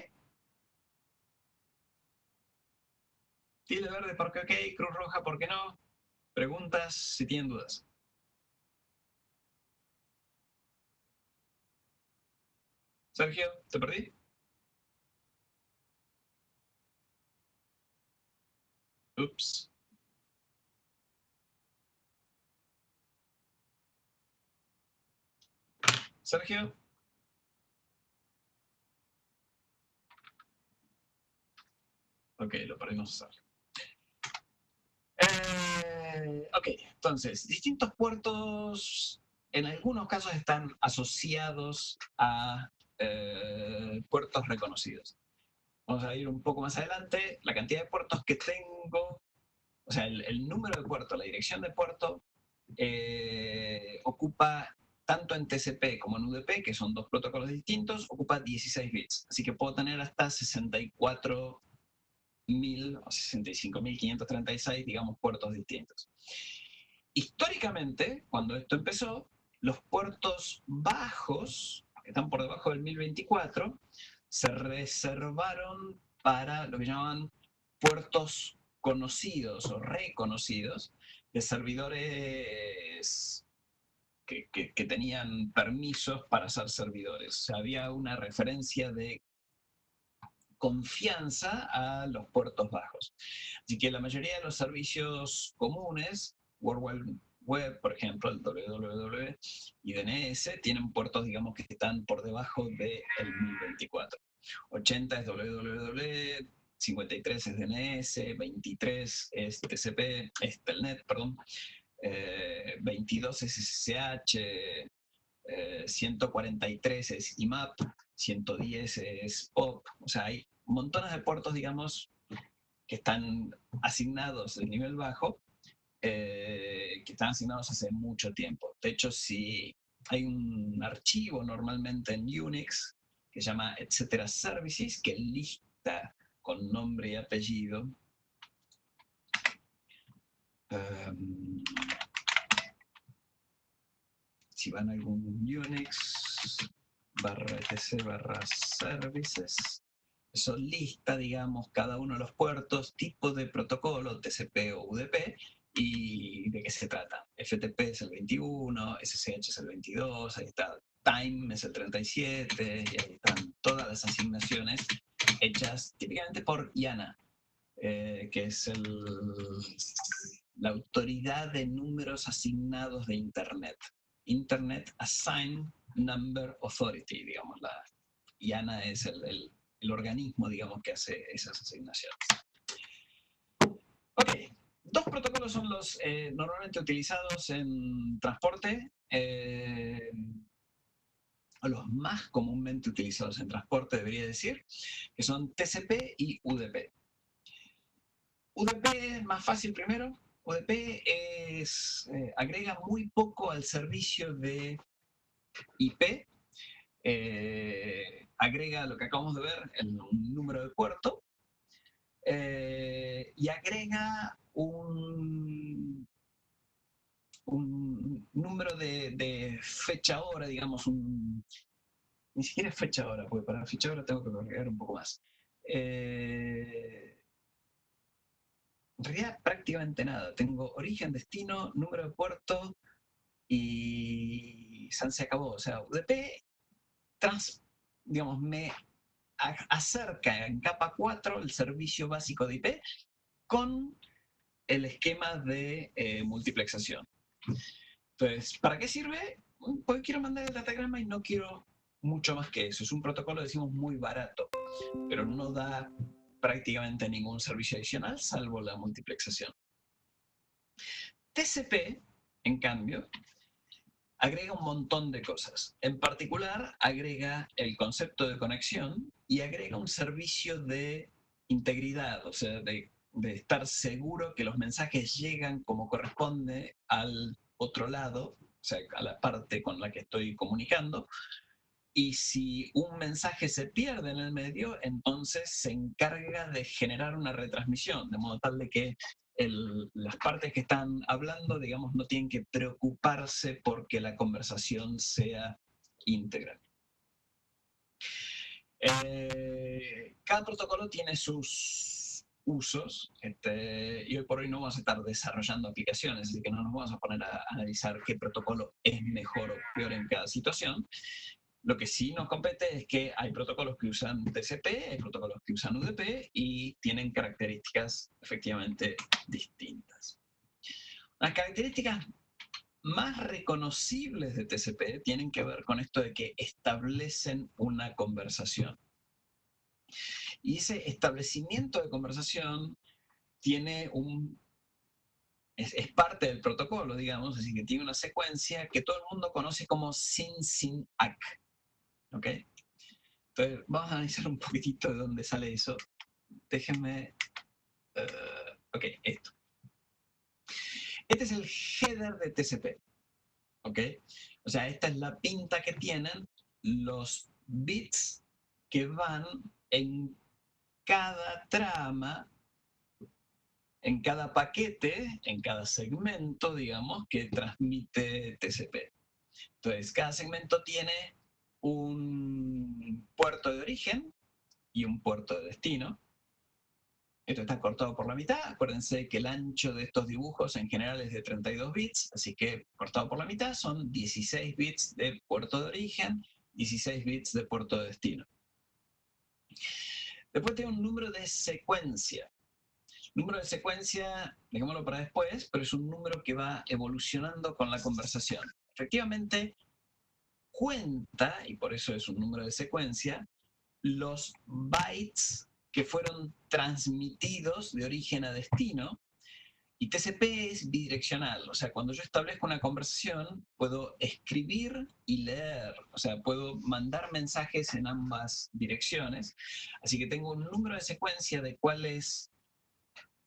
Tilde verde porque ok, cruz roja porque no. Preguntas si tienen dudas. Sergio, ¿te perdí? Ups. Sergio. Ok, lo perdimos a Sergio. Ok, entonces, distintos puertos en algunos casos están asociados a puertos reconocidos. Vamos a ir un poco más adelante. La cantidad de puertos que tengo, o sea, el número de puerto, la dirección de puerto, ocupa tanto en TCP como en UDP, que son dos protocolos distintos, ocupa 16 bits. Así que puedo tener hasta 64.000 o 65.536, digamos, puertos distintos. Históricamente, cuando esto empezó, los puertos bajos, que están por debajo del 1024, se reservaron para lo que llaman puertos conocidos o reconocidos de servidores que tenían permisos para ser servidores. O sea, había una referencia de confianza a los puertos bajos. Así que la mayoría de los servicios comunes, World Wide Web, por ejemplo, el www y DNS, tienen puertos, digamos, que están por debajo del 1024. 80 es www, 53 es DNS, 23 es TCP, es Telnet, perdón, 22 es SSH, 143 es IMAP, 110 es POP, o sea, hay montones de puertos, digamos, que están asignados de nivel bajo, que están asignados hace mucho tiempo. De hecho, si hay un archivo normalmente en Unix que se llama etcétera services, que lista con nombre y apellido si van a algún Unix /etc/services, eso lista, digamos, cada uno de los puertos, tipo de protocolo, TCP o UDP, y de qué se trata. FTP es el 21, SSH es el 22, ahí está Time es el 37, y ahí están todas las asignaciones hechas típicamente por IANA, que es la autoridad de números asignados de Internet. Internet Assigned Number Authority, digamos, la IANA es el organismo, digamos, que hace esas asignaciones. Ok, dos protocolos son los normalmente utilizados en transporte, o los más comúnmente utilizados en transporte, debería decir, que son TCP y UDP. UDP es más fácil primero. UDP agrega muy poco al servicio de IP, agrega lo que acabamos de ver, un número de puerto, y agrega un número de fecha hora, digamos, ni siquiera es fecha hora, porque para fecha hora tengo que agregar un poco más. En realidad prácticamente nada. Tengo origen, destino, número de puerto y se acabó. O sea, UDP digamos, me acerca en capa 4 el servicio básico de IP con el esquema de multiplexación. Entonces, ¿para qué sirve? Pues quiero mandar el datagrama y no quiero mucho más que eso. Es un protocolo, decimos, muy barato, pero no da prácticamente ningún servicio adicional salvo la multiplexación. TCP, en cambio, agrega un montón de cosas. En particular, agrega el concepto de conexión y agrega un servicio de integridad, o sea, de estar seguro que los mensajes llegan como corresponde al otro lado, o sea, a la parte con la que estoy comunicando. Y si un mensaje se pierde en el medio, entonces se encarga de generar una retransmisión, de modo tal de que las partes que están hablando, digamos, no tienen que preocuparse porque la conversación sea íntegra. Cada protocolo tiene sus usos, y hoy por hoy no vamos a estar desarrollando aplicaciones, así que no nos vamos a poner a analizar qué protocolo es mejor o peor en cada situación. Lo que sí nos compete es que hay protocolos que usan TCP, hay protocolos que usan UDP y tienen características efectivamente distintas. Las características más reconocibles de TCP tienen que ver con esto de que establecen una conversación. Y ese establecimiento de conversación tiene es parte del protocolo, digamos, así que tiene una secuencia que todo el mundo conoce como SYN-SYN-ACK. ¿Ok? Entonces, vamos a analizar un poquitito de dónde sale eso. Déjenme... ok, esto. Este es el header de TCP. ¿Ok? O sea, esta es la pinta que tienen los bits que van en cada trama, en cada paquete, en cada segmento, digamos, que transmite TCP. Entonces, cada segmento tiene un puerto de origen y un puerto de destino. Esto está cortado por la mitad. Acuérdense que el ancho de estos dibujos en general es de 32 bits, así que cortado por la mitad son 16 bits de puerto de origen, 16 bits de puerto de destino. Después tiene un número de secuencia. Número de secuencia, dejémoslo para después, pero es un número que va evolucionando con la conversación. Efectivamente, cuenta, y por eso es un número de secuencia, los bytes que fueron transmitidos de origen a destino, y TCP es bidireccional, o sea, cuando yo establezco una conversación, puedo escribir y leer, o sea, puedo mandar mensajes en ambas direcciones, así que tengo un número de secuencia de cuál es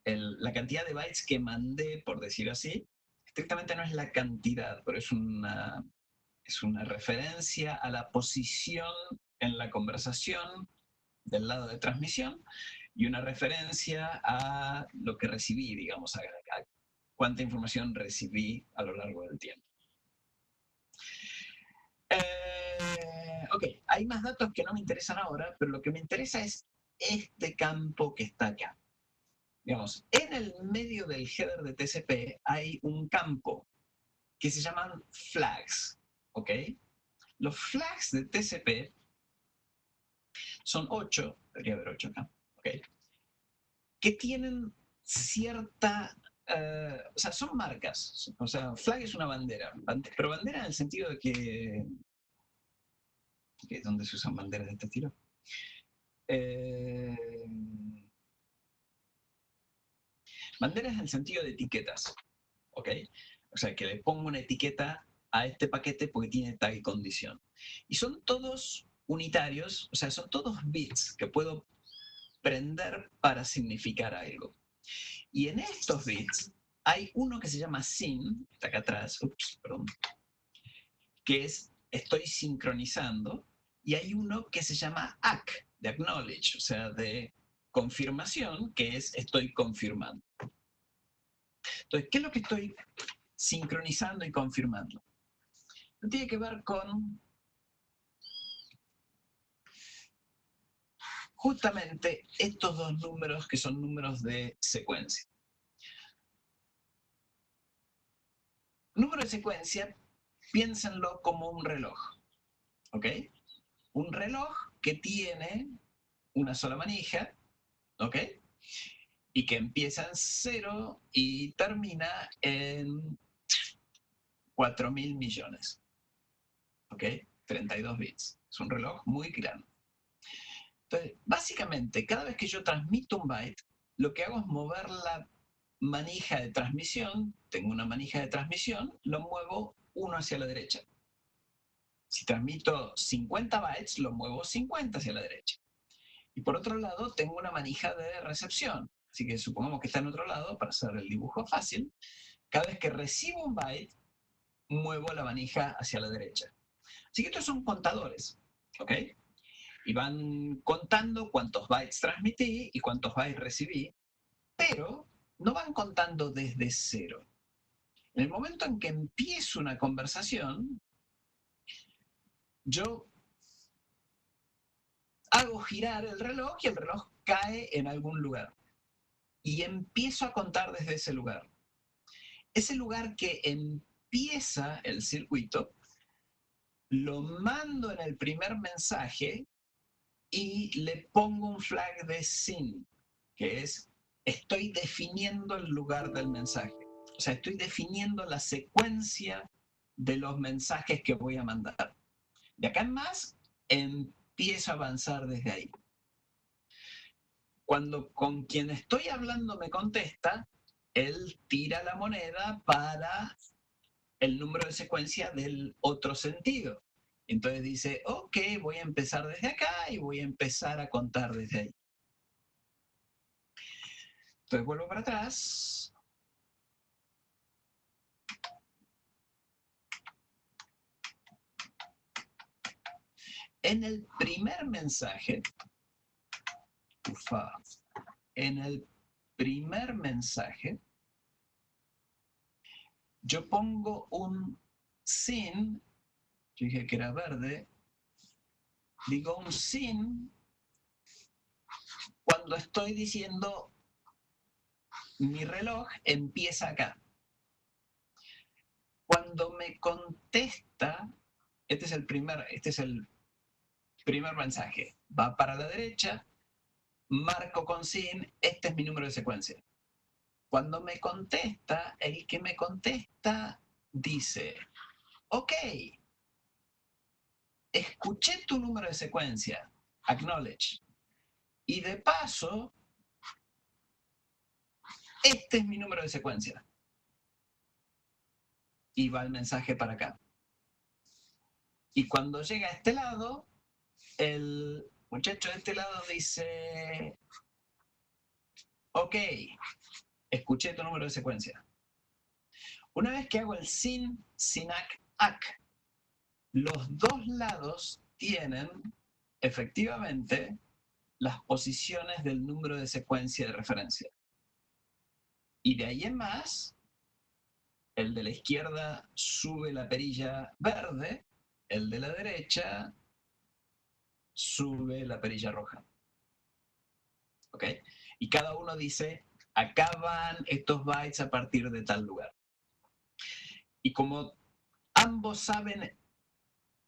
la cantidad de bytes que mandé, por decir así. Estrictamente no es la cantidad, pero es una referencia a la posición en la conversación del lado de transmisión y una referencia a lo que recibí, digamos, a cuánta información recibí a lo largo del tiempo. Ok, hay más datos que no me interesan ahora, pero lo que me interesa es este campo que está acá. Digamos, en el medio del header de TCP hay un campo que se llaman flags, ¿ok? Los flags de TCP son 8, debería haber 8 acá, ¿ok? Que tienen cierta... o sea, son marcas. O sea, flag es una bandera, pero bandera en el sentido de que ¿dónde se usan banderas de este estilo? Banderas en el sentido de etiquetas, ¿ok? O sea, que le pongo una etiqueta a este paquete porque tiene tag y condición. Y son todos unitarios, o sea, son todos bits que puedo prender para significar algo. Y en estos bits hay uno que se llama SYN, está acá atrás, perdón, que es estoy sincronizando, y hay uno que se llama ACK, de acknowledge, o sea, de confirmación, que es estoy confirmando. Entonces, ¿qué es lo que estoy sincronizando y confirmando? Tiene que ver con justamente estos dos números que son números de secuencia. Número de secuencia, piénsenlo como un reloj, ¿ok? Un reloj que tiene una sola manija, ¿ok? Y que empieza en 0 y termina en 4.000 millones, ¿ok? 32 bits. Es un reloj muy grande. Entonces, básicamente, cada vez que yo transmito un byte, lo que hago es mover la manija de transmisión. Tengo una manija de transmisión, lo muevo uno hacia la derecha. Si transmito 50 bytes, lo muevo 50 hacia la derecha. Y por otro lado, tengo una manija de recepción. Así que supongamos que está en otro lado, para hacer el dibujo fácil. Cada vez que recibo un byte, muevo la manija hacia la derecha. Así que estos son contadores, ¿ok? Y van contando cuántos bytes transmití y cuántos bytes recibí, pero no van contando desde 0. En el momento en que empiezo una conversación, yo hago girar el reloj y el reloj cae en algún lugar. Y empiezo a contar desde ese lugar. Ese lugar que empieza el circuito, lo mando en el primer mensaje y le pongo un flag de SYN, que es, estoy definiendo el lugar del mensaje. O sea, estoy definiendo la secuencia de los mensajes que voy a mandar. De acá en más, empiezo a avanzar desde ahí. Cuando con quien estoy hablando me contesta, él tira la moneda para el número de secuencia del otro sentido. Entonces dice, ok, voy a empezar desde acá y voy a empezar a contar desde ahí. Entonces vuelvo para atrás. En el primer mensaje, yo pongo un SYN, yo dije que era verde, digo un SYN cuando estoy diciendo mi reloj empieza acá. Cuando me contesta, este es el primer mensaje, va para la derecha, marco con SYN, este es mi número de secuencia. Cuando me contesta, el que me contesta dice, ok, escuché tu número de secuencia, acknowledge, y de paso, este es mi número de secuencia. Y va el mensaje para acá. Y cuando llega a este lado, el muchacho de este lado dice, ok, escuché tu número de secuencia. Una vez que hago el SYN, SYNAC, ACK, los dos lados tienen efectivamente las posiciones del número de secuencia de referencia. Y de ahí en más, el de la izquierda sube la perilla verde, el de la derecha sube la perilla roja. ¿Ok? Y cada uno dice, acá van estos bytes a partir de tal lugar. Y como ambos saben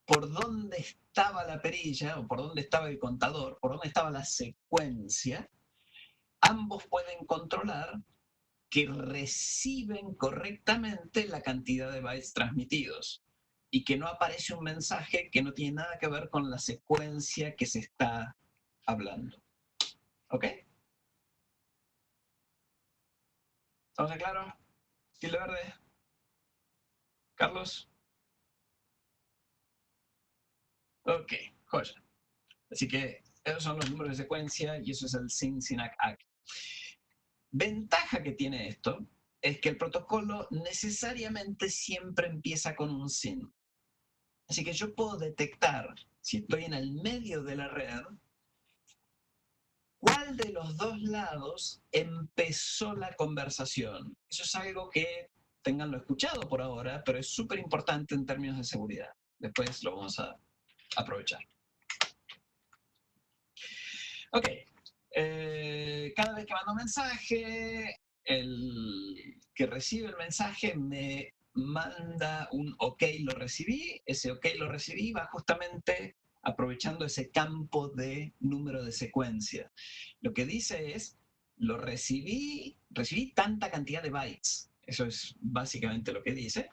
por dónde estaba la perilla, o por dónde estaba el contador, por dónde estaba la secuencia, ambos pueden controlar que reciben correctamente la cantidad de bytes transmitidos y que no aparece un mensaje que no tiene nada que ver con la secuencia que se está hablando. ¿Ok? ¿Estamos claros? ¿Tilde verde? ¿Carlos? Ok, joya. Así que esos son los números de secuencia y eso es el SYN, SYNAC, ACK. Ventaja que tiene esto es que el protocolo necesariamente siempre empieza con un SYN. Así que yo puedo detectar, si estoy en el medio de la red, ¿cuál de los dos lados empezó la conversación? Eso es algo que tenganlo escuchado por ahora, pero es súper importante en términos de seguridad. Después lo vamos a aprovechar. Ok. Cada vez que mando un mensaje, el que recibe el mensaje me manda un OK, lo recibí. Ese OK, lo recibí, va justamente aprovechando ese campo de número de secuencia. Lo que dice es, lo recibí tanta cantidad de bytes. Eso es básicamente lo que dice.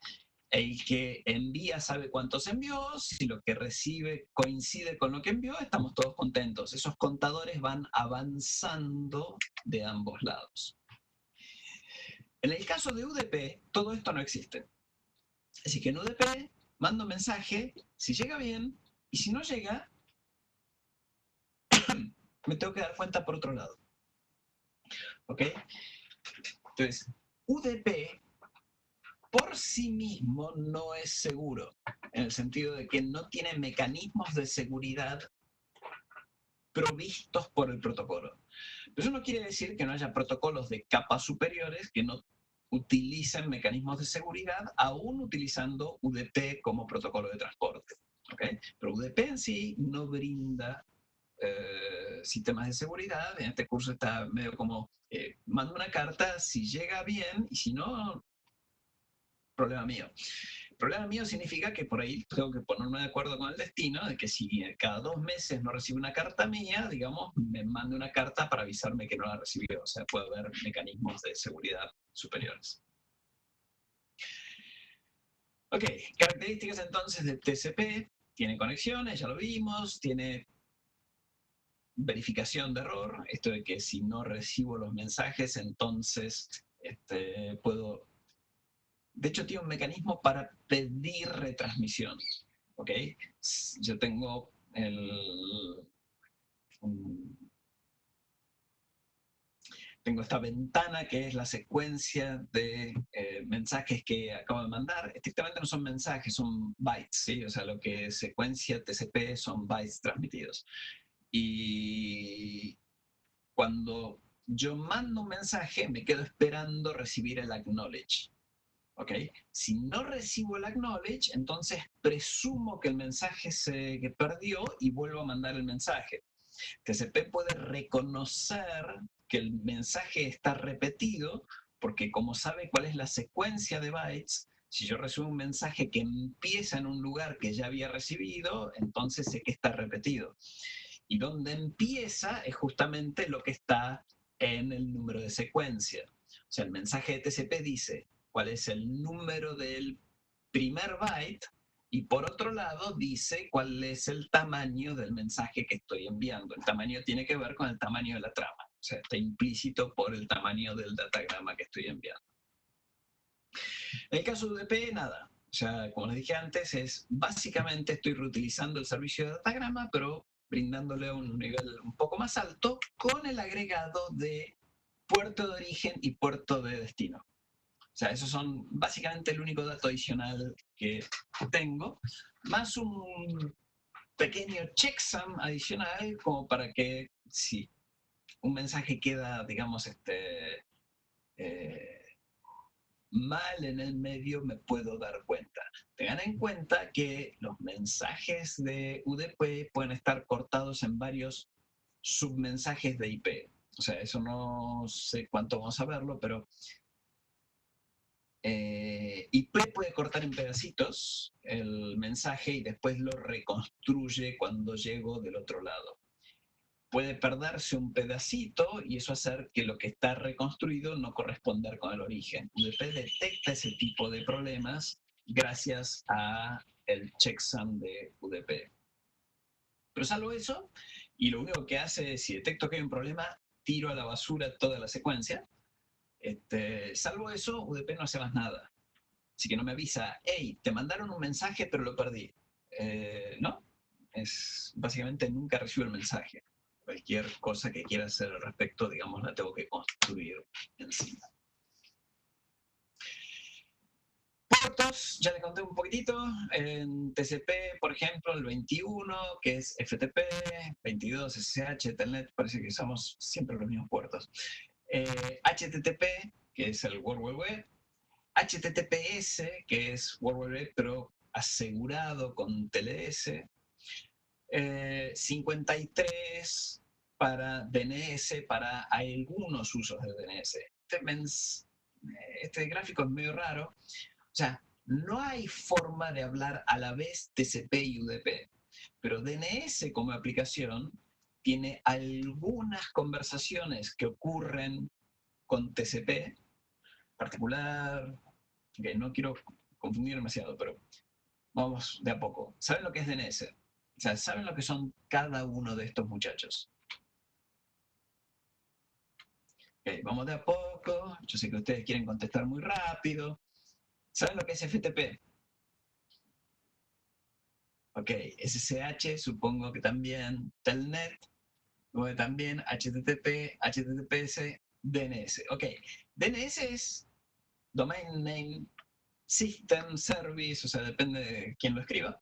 El que envía sabe cuántos envió, si lo que recibe coincide con lo que envió, estamos todos contentos. Esos contadores van avanzando de ambos lados. En el caso de UDP, todo esto no existe. Así que en UDP mando mensaje, si llega bien, y si no llega, me tengo que dar cuenta por otro lado. ¿Ok? Entonces, UDP por sí mismo no es seguro, en el sentido de que no tiene mecanismos de seguridad provistos por el protocolo. Eso no quiere decir que no haya protocolos de capas superiores que no utilicen mecanismos de seguridad, aún utilizando UDP como protocolo de transporte. ¿Okay? Pero UDP en sí no brinda sistemas de seguridad. En este curso está medio como, mando una carta, si llega bien, y si no, problema mío. Problema mío significa que por ahí tengo que ponerme de acuerdo con el destino, de que si cada 2 meses no recibo una carta mía, digamos, me mande una carta para avisarme que no la recibió. O sea, puede haber mecanismos de seguridad superiores. Ok, características entonces de TCP. Tiene conexiones, ya lo vimos, tiene verificación de error, esto de que si no recibo los mensajes, entonces puedo... De hecho, tiene un mecanismo para pedir retransmisión. ¿Ok? Yo tengo tengo esta ventana que es la secuencia de mensajes que acabo de mandar. Estrictamente no son mensajes, son bytes, ¿sí? O sea, lo que secuencia TCP son bytes transmitidos. Y cuando yo mando un mensaje, me quedo esperando recibir el acknowledge. ¿Ok? Si no recibo el acknowledge, entonces presumo que el mensaje se perdió y vuelvo a mandar el mensaje. TCP puede reconocer que el mensaje está repetido porque como sabe cuál es la secuencia de bytes, si yo recibo un mensaje que empieza en un lugar que ya había recibido, entonces sé que está repetido. Y donde empieza es justamente lo que está en el número de secuencia. O sea, el mensaje de TCP dice cuál es el número del primer byte y por otro lado dice cuál es el tamaño del mensaje que estoy enviando. El tamaño tiene que ver con el tamaño de la trama. O sea, está implícito por el tamaño del datagrama que estoy enviando. En el caso de UDP, nada. O sea, como les dije antes, es básicamente estoy reutilizando el servicio de datagrama, pero brindándole un nivel un poco más alto con el agregado de puerto de origen y puerto de destino. O sea, esos son básicamente el único dato adicional que tengo, más un pequeño checksum adicional como para que si un mensaje queda, digamos, mal en el medio, me puedo dar cuenta. Tengan en cuenta que los mensajes de UDP pueden estar cortados en varios submensajes de IP. O sea, eso no sé cuánto vamos a verlo, pero IP puede cortar en pedacitos el mensaje y después lo reconstruye cuando llego del otro lado. Puede perderse un pedacito y eso hacer que lo que está reconstruido no corresponder con el origen. UDP detecta ese tipo de problemas gracias a el checksum de UDP. Pero salvo eso, y lo único que hace es, si detecto que hay un problema, tiro a la basura toda la secuencia. Salvo eso, UDP no hace más nada. Así que no me avisa, hey, te mandaron un mensaje pero lo perdí. No, es básicamente nunca recibo el mensaje. Cualquier cosa que quiera hacer al respecto, digamos, la tengo que construir encima. Puertos, ya les conté un poquitito. En TCP, por ejemplo, el 21, que es FTP, 22, SSH, Telnet, parece que usamos siempre los mismos puertos. HTTP, que es el World Wide Web. HTTPS, que es World Wide Web, pero asegurado con TLS. 53 para DNS, para algunos usos de DNS. Este gráfico es medio raro. O sea, no hay forma de hablar a la vez TCP y UDP, pero DNS como aplicación tiene algunas conversaciones que ocurren con TCP, particular, que no quiero confundir demasiado, pero vamos de a poco. ¿Saben lo que es DNS? O sea, ¿saben lo que son cada uno de estos muchachos? Okay, vamos de a poco. Yo sé que ustedes quieren contestar muy rápido. ¿Saben lo que es FTP? Ok, SSH, supongo que también. Telnet, luego también HTTP, HTTPS, DNS. Ok, DNS es Domain Name System Service, o sea, depende de quién lo escriba.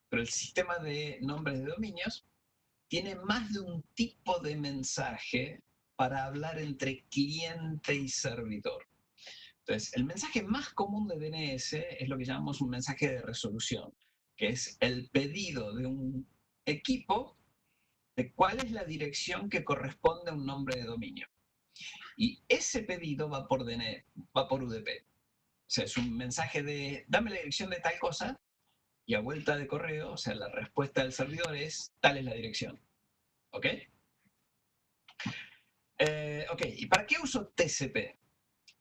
Pero el sistema de nombres de dominios tiene más de un tipo de mensaje para hablar entre cliente y servidor. Entonces, el mensaje más común de DNS es lo que llamamos un mensaje de resolución, que es el pedido de un equipo de cuál es la dirección que corresponde a un nombre de dominio. Y ese pedido va por va por UDP. O sea, es un mensaje de, dame la dirección de tal cosa, y a vuelta de correo, o sea, la respuesta del servidor es, tal es la dirección. ¿Ok? Ok, ¿y para qué uso TCP?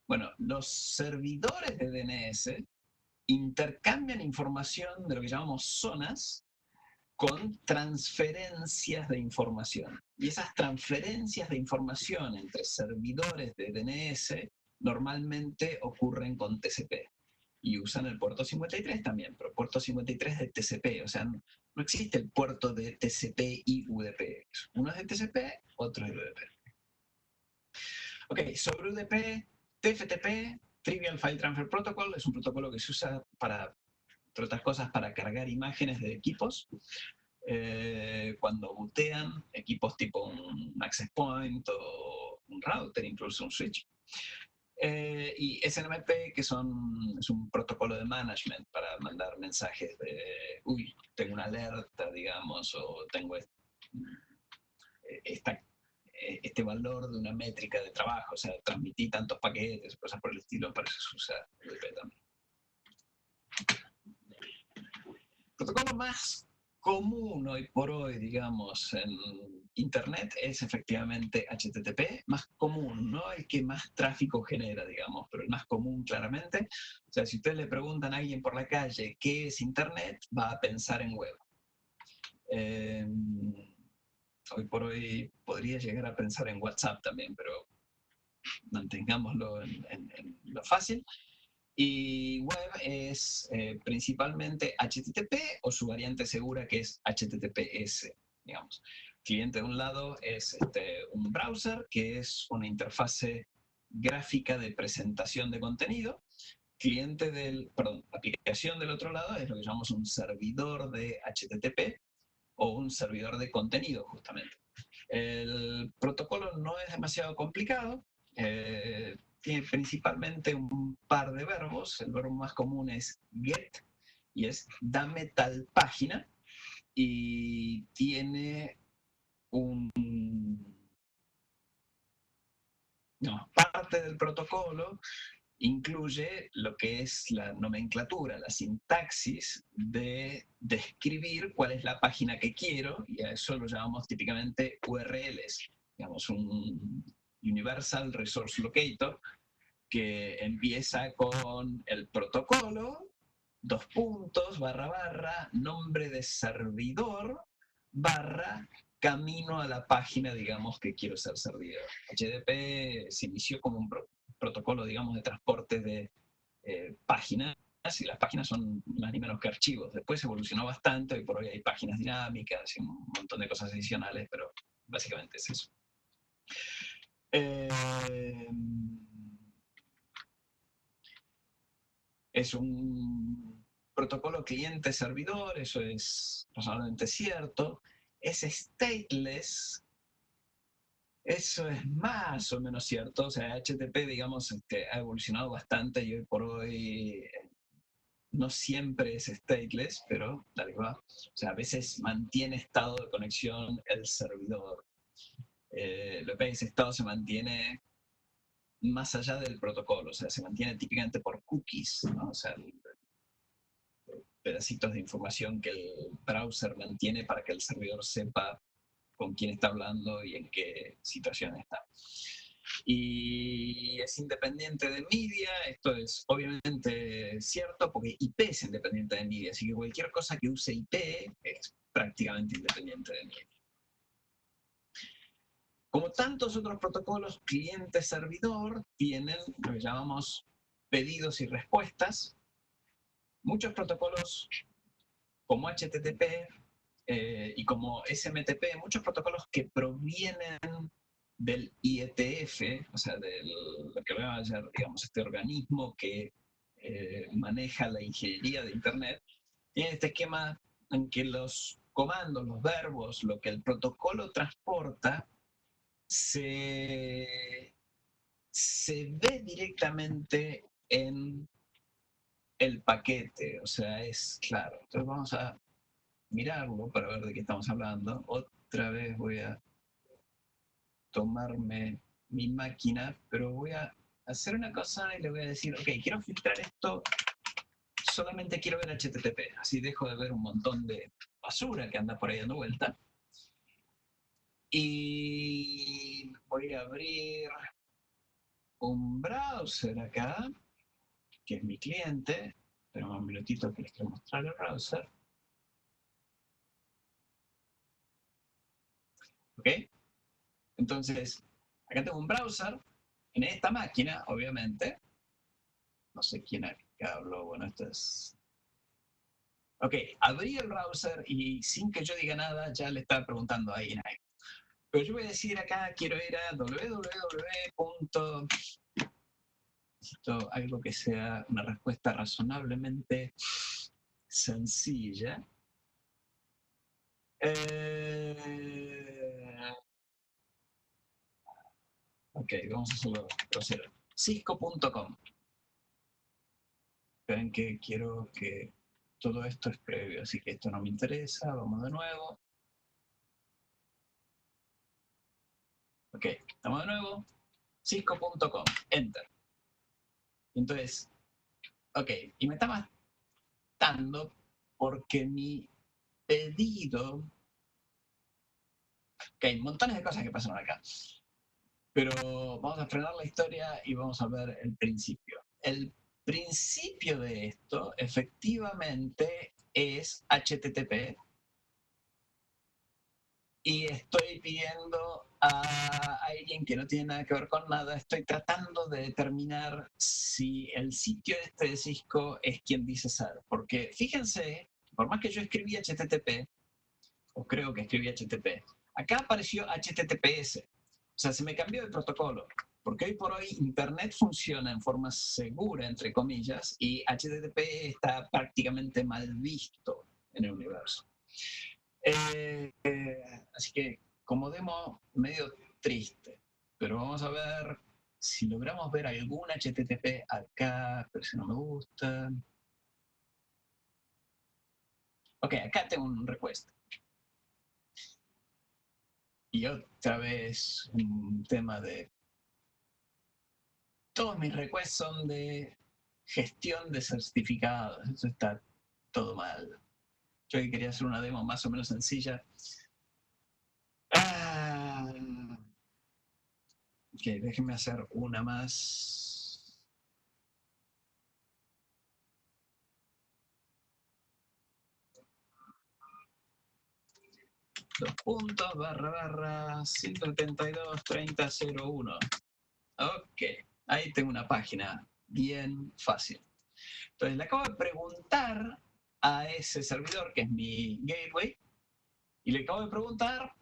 Bueno, los servidores de DNS intercambian información de lo que llamamos zonas con transferencias de información. Y esas transferencias de información entre servidores de DNS normalmente ocurren con TCP. Y usan el puerto 53 también, pero puerto 53 de TCP, o sea, no existe el puerto de TCP y UDP. Uno es de TCP, otro es de UDP. Ok, sobre UDP, TFTP, Trivial File Transfer Protocol, es un protocolo que se usa para, entre otras cosas, para cargar imágenes de equipos. Cuando bootean equipos tipo un access point o un router, incluso un switch. Y SNMP, que es un protocolo de management para mandar mensajes de, uy, tengo una alerta, digamos, o tengo este valor de una métrica de trabajo, o sea, transmití tantos paquetes, cosas por el estilo, para eso se usa UDP también. El protocolo más común hoy por hoy, digamos, en Internet es efectivamente HTTP, más común, no el que más tráfico genera, digamos, pero el más común claramente. O sea, si ustedes le preguntan a alguien por la calle qué es Internet, va a pensar en web. Hoy por hoy podría llegar a pensar en WhatsApp también, pero mantengámoslo en lo fácil. Y web es principalmente HTTP o su variante segura que es HTTPS, digamos. Cliente de un lado es un browser, que es una interfase gráfica de presentación de contenido. Aplicación del otro lado es lo que llamamos un servidor de HTTP o un servidor de contenido, justamente. El protocolo no es demasiado complicado, tiene principalmente un par de verbos. El verbo más común es get, y es dame tal página, y tiene parte del protocolo incluye lo que es la nomenclatura, la sintaxis de describir cuál es la página que quiero, y a eso lo llamamos típicamente URLs, digamos un Universal Resource Locator, que empieza con el protocolo, dos puntos, barra, barra, nombre de servidor, barra, camino a la página, digamos, que quiero ser servidor. HTTP se inició como un protocolo, digamos, de transporte de páginas, y las páginas son más ni menos que archivos. Después evolucionó bastante, y por hoy hay páginas dinámicas y un montón de cosas adicionales, pero básicamente es eso. es un protocolo cliente-servidor, eso es razonablemente cierto. Es stateless, eso es más o menos cierto. O sea, HTTP, digamos, ha evolucionado bastante y hoy por hoy no siempre es stateless, pero dale va. O sea, a veces mantiene estado de conexión el servidor. Lo que ese estado se mantiene más allá del protocolo, o sea, se mantiene típicamente por cookies, ¿no? O sea, pedacitos de información que el browser mantiene para que el servidor sepa con quién está hablando y en qué situación está. Y es independiente de media, esto es obviamente cierto porque IP es independiente de media, así que cualquier cosa que use IP es prácticamente independiente de media. Como tantos otros protocolos, cliente-servidor tienen lo que llamamos pedidos y respuestas. Muchos protocolos como HTTP y como SMTP, muchos protocolos que provienen del IETF, o sea, de lo que va a ser, digamos, este organismo que maneja la ingeniería de Internet, tiene este esquema en que los comandos, los verbos, lo que el protocolo transporta, se ve directamente en el paquete, o sea, es claro. Entonces vamos a mirarlo para ver de qué estamos hablando. Otra vez voy a tomarme mi máquina, pero voy a hacer una cosa y le voy a decir, ok, quiero filtrar esto, solamente quiero ver HTTP, así dejo de ver un montón de basura que anda por ahí dando vuelta. Y voy a abrir un browser acá, que es mi cliente. Espera un minutito que les quiero mostrar el browser. ¿Ok? Entonces, acá tengo un browser. En esta máquina, obviamente, no sé quién acá habló, bueno, esto es... Ok, abrí el browser y sin que yo diga nada ya le estaba preguntando ahí. Pero yo voy a decir acá, quiero ir a www. Necesito algo que sea una respuesta razonablemente sencilla. Ok, vamos a hacerlo grosero. Cisco.com. Esperen que quiero que todo esto es previo, así que esto no me interesa. Vamos de nuevo. Ok, estamos de nuevo. Cisco.com. Enter. Entonces, ok, y me está matando porque mi pedido... Ok, montones de cosas que pasaron acá. Pero vamos a frenar la historia y vamos a ver el principio. El principio de esto, efectivamente, es HTTP. Y estoy pidiendo a alguien que no tiene nada que ver con nada, estoy tratando de determinar si el sitio este de Cisco es quien dice ser. Porque fíjense, por más que yo escribí HTTP, o creo que escribí HTTP, acá apareció HTTPS. O sea, se me cambió el protocolo. Porque hoy por hoy Internet funciona en forma segura, entre comillas, y HTTP está prácticamente mal visto en el universo. Así que como demo, medio triste. Pero vamos a ver si logramos ver algún HTTP acá, pero si no me gusta. Ok, acá tengo un request. Y otra vez un tema de... Todos mis requests son de gestión de certificados. Eso está todo mal. Yo quería hacer una demo más o menos sencilla. Ok, déjenme hacer una más. Dos puntos, // 172.30.01. Ok, ahí tengo una página bien fácil. Entonces le acabo de preguntar a ese servidor, que es mi gateway, y le acabo de preguntar,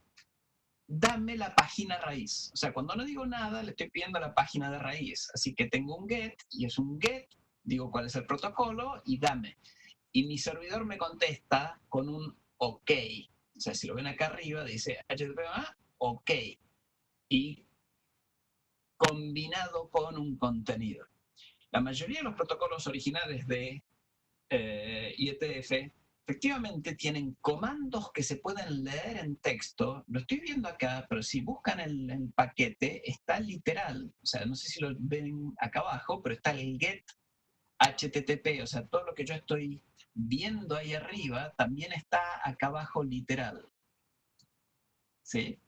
dame la página raíz. O sea, cuando no digo nada, le estoy pidiendo la página de raíz. Así que tengo un get, y es un get digo cuál es el protocolo y dame. Y mi servidor me contesta con un OK. O sea, si lo ven acá arriba, dice HTTP, OK. Y combinado con un contenido. La mayoría de los protocolos originales de IETF efectivamente tienen comandos que se pueden leer en texto. Lo estoy viendo acá, pero si buscan el paquete, está literal. O sea, no sé si lo ven acá abajo, pero está el get HTTP. O sea, todo lo que yo estoy viendo ahí arriba también está acá abajo literal. ¿Sí?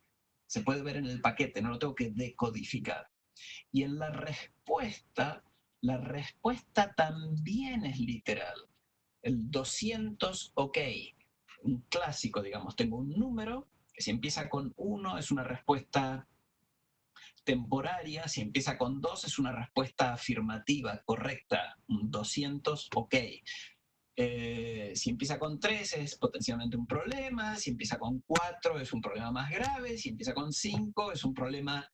Se puede ver en el paquete, no lo tengo que decodificar. Y en la respuesta también es literal. El 200 OK, un clásico, digamos, tengo un número que si empieza con 1 es una respuesta temporaria, si empieza con 2 es una respuesta afirmativa, correcta, un 200 OK. Si empieza con 3 es potencialmente un problema, si empieza con 4 es un problema más grave, si empieza con 5 es un problema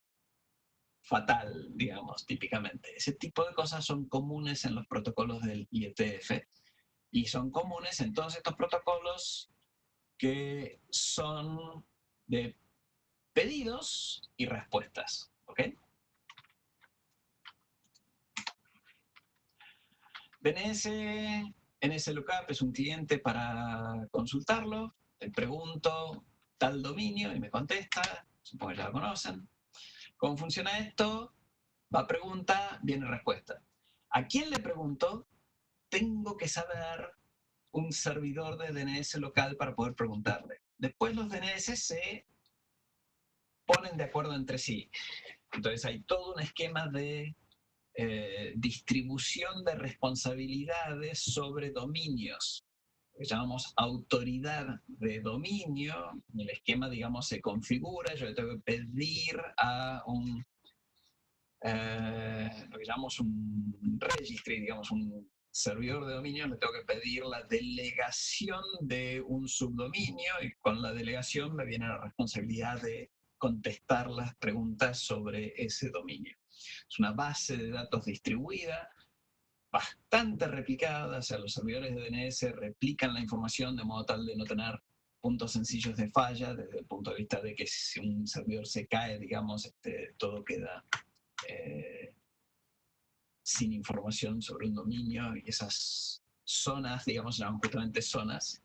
fatal, digamos, típicamente. Ese tipo de cosas son comunes en los protocolos del IETF y son comunes en todos estos protocolos que son de pedidos y respuestas, ¿ok? DNS, NSLookup es un cliente para consultarlo, le pregunto tal dominio y me contesta, supongo que ya lo conocen. ¿Cómo funciona esto? Va pregunta, viene respuesta. ¿A quién le pregunto? Tengo que saber un servidor de DNS local para poder preguntarle. Después los DNS se ponen de acuerdo entre sí. Entonces hay todo un esquema de distribución de responsabilidades sobre dominios, que llamamos autoridad de dominio. El esquema, digamos, se configura. Yo le tengo que pedir a un lo que llamamos un registry, digamos, un servidor de dominio, le tengo que pedir la delegación de un subdominio y con la delegación me viene la responsabilidad de contestar las preguntas sobre ese dominio. Es una base de datos distribuida, bastante replicada, o sea, los servidores de DNS replican la información de modo tal de no tener puntos sencillos de falla, desde el punto de vista de que si un servidor se cae, digamos, todo queda sin información sobre un dominio y esas zonas, digamos, se llaman justamente zonas.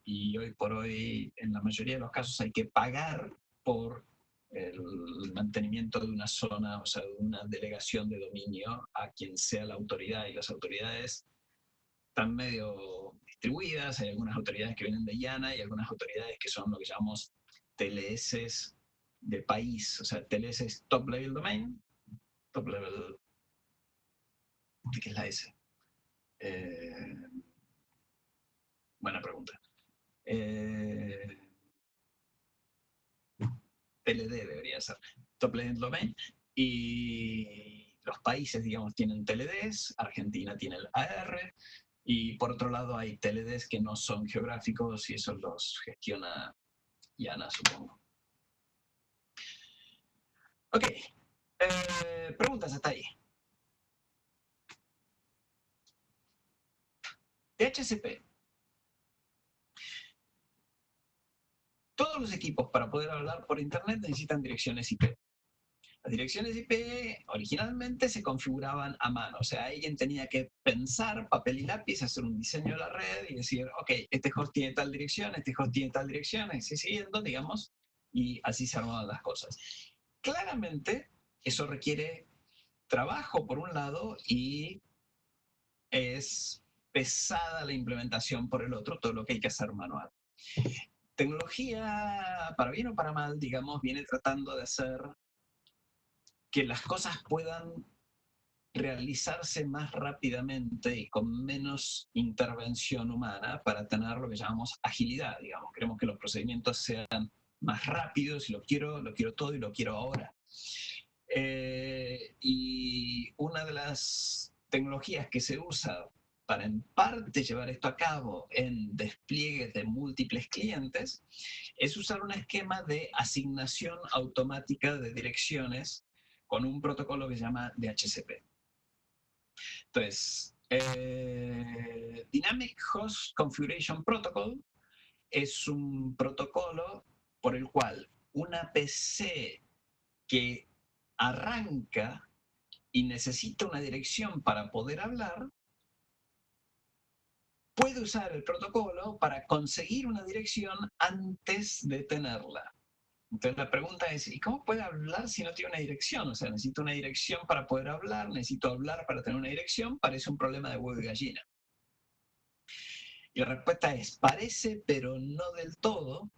Y hoy por hoy, en la mayoría de los casos, hay que pagar por el mantenimiento de una zona, o sea, de una delegación de dominio a quien sea la autoridad, y las autoridades están medio distribuidas. Hay algunas autoridades que vienen de IANA y algunas autoridades que son lo que llamamos TLS de país, o sea, TLS es Top Level Domain, Top Level, ¿de qué es la S? Buena pregunta. TLD debería ser, Top Level Domain, y los países, digamos, tienen TLDs, Argentina tiene el AR, y por otro lado hay TLDs que no son geográficos y esos los gestiona IANA, supongo. Ok, preguntas hasta ahí. DHCP. Todos los equipos para poder hablar por Internet necesitan direcciones IP. Las direcciones IP originalmente se configuraban a mano, o sea, alguien tenía que pensar, papel y lápiz, hacer un diseño de la red y decir, ok, este host tiene tal dirección, este host tiene tal dirección, y así siguiendo, digamos, y así se armaban las cosas. Claramente, eso requiere trabajo por un lado y es pesada la implementación por el otro, todo lo que hay que hacer manual. Tecnología, para bien o para mal, digamos, viene tratando de hacer que las cosas puedan realizarse más rápidamente y con menos intervención humana para tener lo que llamamos agilidad, digamos. Queremos que los procedimientos sean más rápidos y lo quiero todo y lo quiero ahora. Y una de las tecnologías que se usa para en parte llevar esto a cabo en despliegues de múltiples clientes es usar un esquema de asignación automática de direcciones con un protocolo que se llama DHCP. Entonces, Dynamic Host Configuration Protocol es un protocolo por el cual una PC que arranca y necesita una dirección para poder hablar, puede usar el protocolo para conseguir una dirección antes de tenerla. Entonces la pregunta es, ¿y cómo puede hablar si no tiene una dirección? O sea, necesito una dirección para poder hablar, necesito hablar para tener una dirección, parece un problema de huevo y gallina. Y la respuesta es, parece, pero no del todo,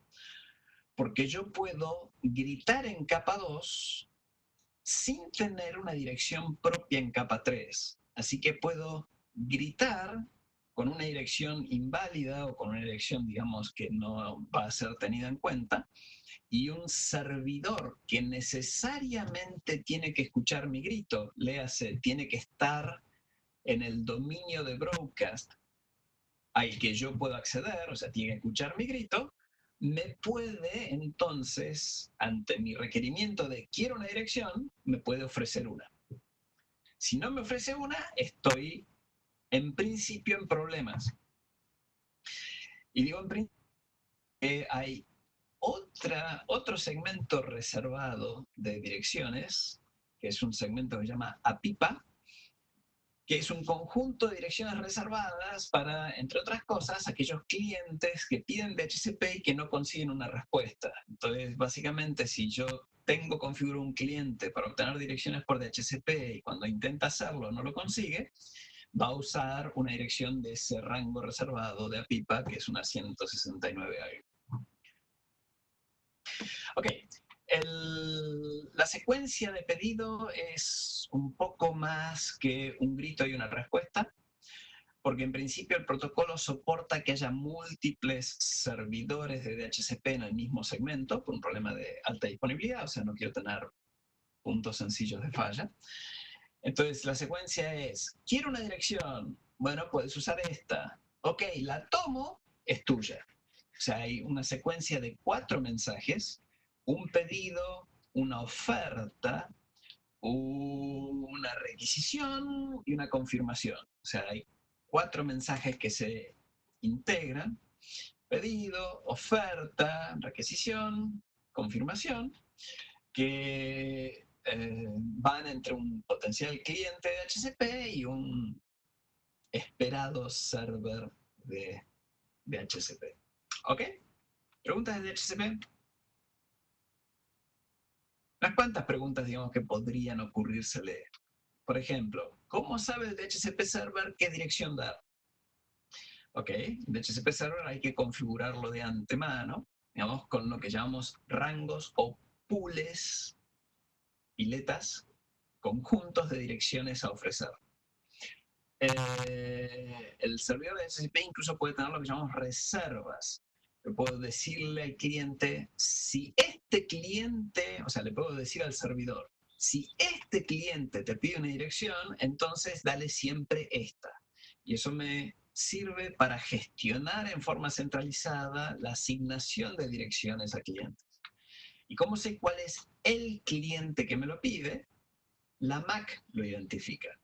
porque yo puedo gritar en capa 2 sin tener una dirección propia en capa 3. Así que puedo gritar con una dirección inválida o con una dirección, digamos, que no va a ser tenida en cuenta, y un servidor que necesariamente tiene que escuchar mi grito, léase, tiene que estar en el dominio de broadcast al que yo puedo acceder, o sea, tiene que escuchar mi grito, me puede entonces, ante mi requerimiento de quiero una dirección, me puede ofrecer una. Si no me ofrece una, estoy en principio en problemas. Y digo en principio que hay otro segmento reservado de direcciones, que es un segmento que se llama APIPA, que es un conjunto de direcciones reservadas para, entre otras cosas, aquellos clientes que piden DHCP y que no consiguen una respuesta. Entonces, básicamente, si yo configuro un cliente para obtener direcciones por DHCP y cuando intenta hacerlo no lo consigue, va a usar una dirección de ese rango reservado de APIPA, que es una 169 algo. Ok, la secuencia de pedido es un poco más que un grito y una respuesta, porque en principio el protocolo soporta que haya múltiples servidores de DHCP en el mismo segmento, por un problema de alta disponibilidad, o sea, no quiero tener puntos sencillos de falla. Entonces, la secuencia es, quiero una dirección, bueno, puedes usar esta. Ok, la tomo, es tuya. O sea, hay una secuencia de 4 mensajes, un pedido, una oferta, una requisición y una confirmación. O sea, hay 4 mensajes que se integran, pedido, oferta, requisición, confirmación, que van entre un potencial cliente de HCP y un esperado server de HCP. ¿Ok? ¿Preguntas de HCP? Unas cuantas preguntas, digamos, que podrían ocurrírsele. Por ejemplo, ¿cómo sabe el DHCP server qué dirección dar? Ok, el DHCP server hay que configurarlo de antemano, digamos, con lo que llamamos rangos o pools, piletas, conjuntos de direcciones a ofrecer. El servidor de DHCP incluso puede tener lo que llamamos reservas. Yo puedo decirle al cliente, si este cliente, o sea, le puedo decir al servidor, si este cliente te pide una dirección, entonces dale siempre esta. Y eso me sirve para gestionar en forma centralizada la asignación de direcciones a clientes. ¿Y cómo sé cuál es el cliente que me lo pide? La MAC lo identifica.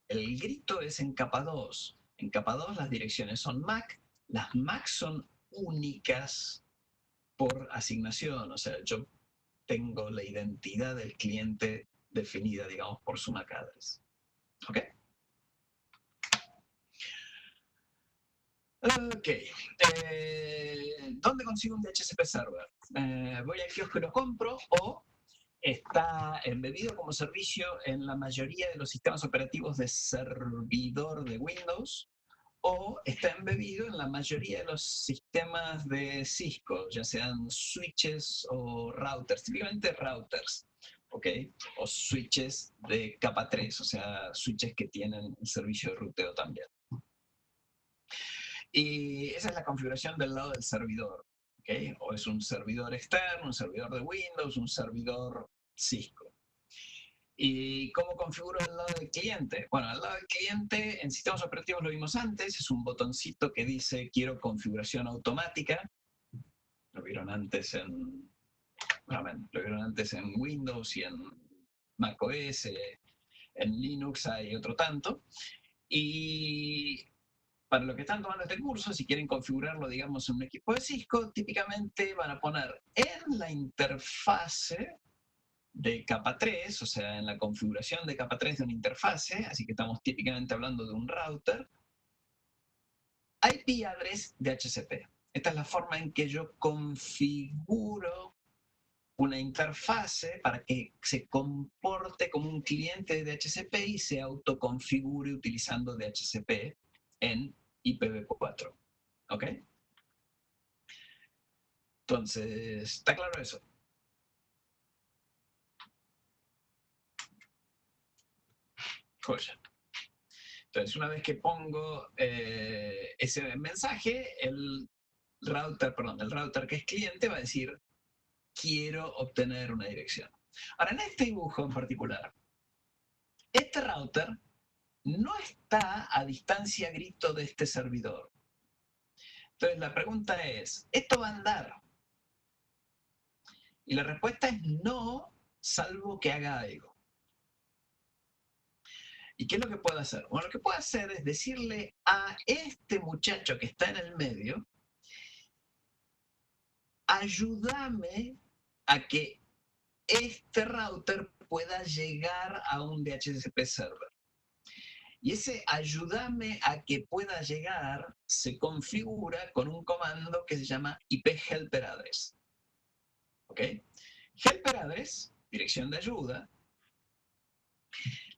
El grito es en capa 2. En capa 2 las direcciones son MAC. Las MAC son únicas por asignación. O sea, yo tengo la identidad del cliente definida, digamos, por su MAC address. ¿Ok? Ok. ¿Dónde consigo un DHCP server? Voy al kiosco y lo compro, o está embebido como servicio en la mayoría de los sistemas operativos de servidor de Windows, o está embebido en la mayoría de los sistemas de Cisco, ya sean switches o routers, típicamente routers, ¿ok? O switches de capa 3, o sea, switches que tienen el servicio de ruteo también. Y esa es la configuración del lado del servidor, ¿ok? O es un servidor externo, un servidor de Windows, un servidor Cisco. ¿Y cómo configuro el lado del cliente? Bueno, el lado del cliente en sistemas operativos lo vimos antes, es un botoncito que dice quiero configuración automática. Lo vieron antes en Windows y en macOS, En Linux hay otro tanto. Y para los que están tomando este curso, si quieren configurarlo, digamos, en un equipo de Cisco, típicamente van a poner en la interfase de capa 3, o sea, en la configuración de capa 3 de una interfase, así que estamos típicamente hablando de un router, IP address de DHCP. Esta es la forma en que yo configuro una interfase para que se comporte como un cliente de DHCP y se autoconfigure utilizando DHCP en IPv4. ¿Ok? Entonces, ¿está claro eso? Joya. Entonces, una vez que pongo ese mensaje, el router que es cliente va a decir, quiero obtener una dirección. Ahora, en este dibujo en particular, este router no está a distancia grito de este servidor. Entonces, la pregunta es, ¿esto va a andar? Y la respuesta es no, salvo que haga algo. ¿Y qué es lo que puedo hacer? Bueno, lo que puedo hacer es decirle a este muchacho que está en el medio, ayúdame a que este router pueda llegar a un DHCP server. Y ese ayúdame a que pueda llegar se configura con un comando que se llama IP helper address. ¿Ok? Helper address, dirección de ayuda,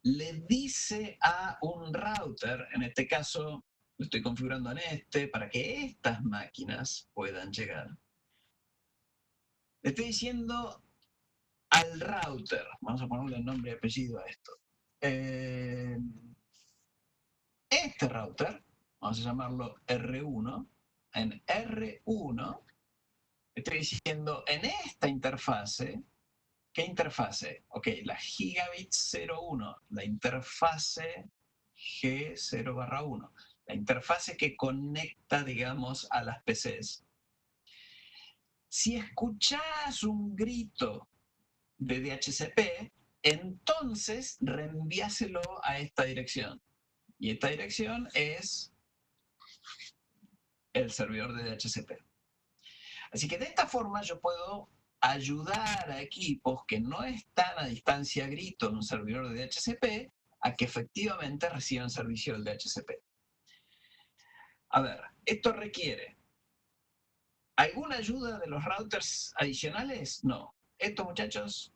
le dice a un router, en este caso lo estoy configurando en este, para que estas máquinas puedan llegar. Le estoy diciendo al router, vamos a ponerle nombre y apellido a esto. Este router, vamos a llamarlo R1, en R1 estoy diciendo en esta interfase, ¿qué interfase? Ok, la gigabit 01, la interfase G0/1, la interfase que conecta, digamos, a las PCs. Si escuchás un grito de DHCP, entonces reenviáselo a esta dirección. Y esta dirección es el servidor de DHCP. Así que de esta forma yo puedo ayudar a equipos que no están a distancia grito en un servidor de DHCP a que efectivamente reciban servicio del DHCP. A ver, esto requiere ¿alguna ayuda de los routers adicionales? No. Estos muchachos